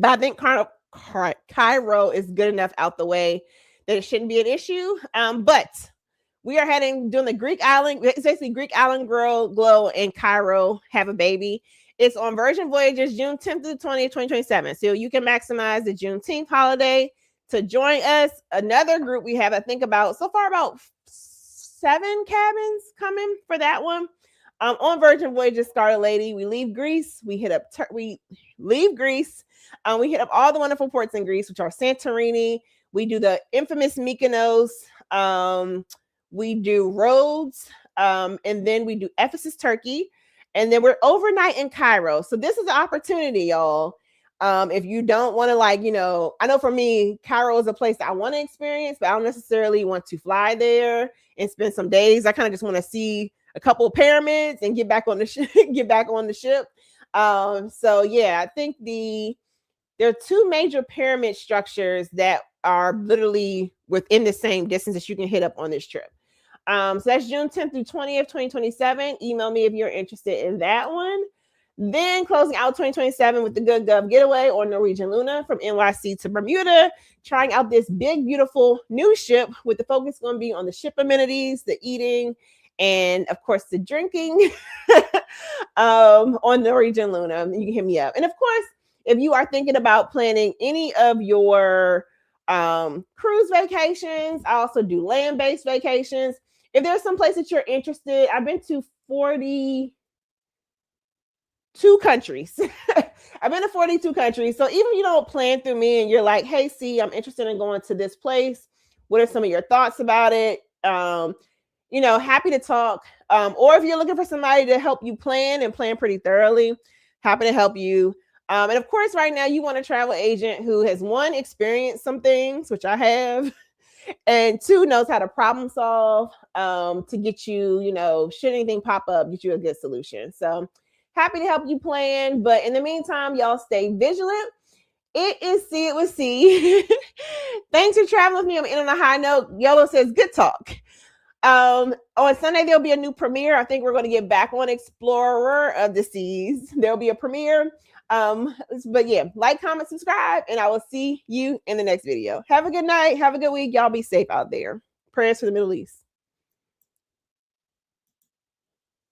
I think Cairo is good enough out the way that it shouldn't be an issue. But we are doing the Greek Island. It's basically Greek Island Glow and Cairo Have a Baby. It's on Virgin Voyages, June 10th to the 20th, 2027. So you can maximize the Juneteenth holiday to join us. Another group we have, I think about 7 cabins coming for that one. On Virgin Voyages Scarlet Lady, we leave Greece. We hit up we hit up all the wonderful ports in Greece, which are Santorini. We do the infamous Mykonos. We do Rhodes, and then we do Ephesus, Turkey. And then we're overnight in Cairo. So this is an opportunity, y'all. If you don't want to I know for me, Cairo is a place that I want to experience, but I don't necessarily want to fly there and spend some days. I kind of just want to see a couple of pyramids and get back on the get back on the ship. So yeah, I think there are two major pyramid structures that are literally within the same distance that you can hit up on this trip. So that's June 10th through 20th, 2027. Email me if you're interested in that one. Then closing out 2027 with the Good Gov getaway on Norwegian Luna from NYC to Bermuda, trying out this big, beautiful new ship with the focus going to be on the ship amenities, the eating, and of course the drinking on Norwegian Luna. You can hit me up. And of course, if you are thinking about planning any of your cruise vacations, I also do land-based vacations. If there's some place that you're interested, I've been to 42 countries. I've been to 42 countries. So even if you don't plan through me and you're like, hey, see, I'm interested in going to this place. What are some of your thoughts about it? Happy to talk. Or if you're looking for somebody to help you plan and plan pretty thoroughly, happy to help you. And of course, right now you want a travel agent who has, one, experienced some things, which I have, and two, knows how to problem solve to get you, should anything pop up, get you a good solution. So happy to help you plan. But in the meantime, y'all stay vigilant. It is See It With C. Thanks for traveling with me. I'm in on a high note. Yellow says, good talk. On Sunday, there'll be a new premiere. I think we're going to get back on Explorer of the Seas. There'll be a premiere. But yeah, like, comment, subscribe, and I will see you in the next video. Have a good night. Have a good week. Y'all be safe out there. Prayers for the Middle East.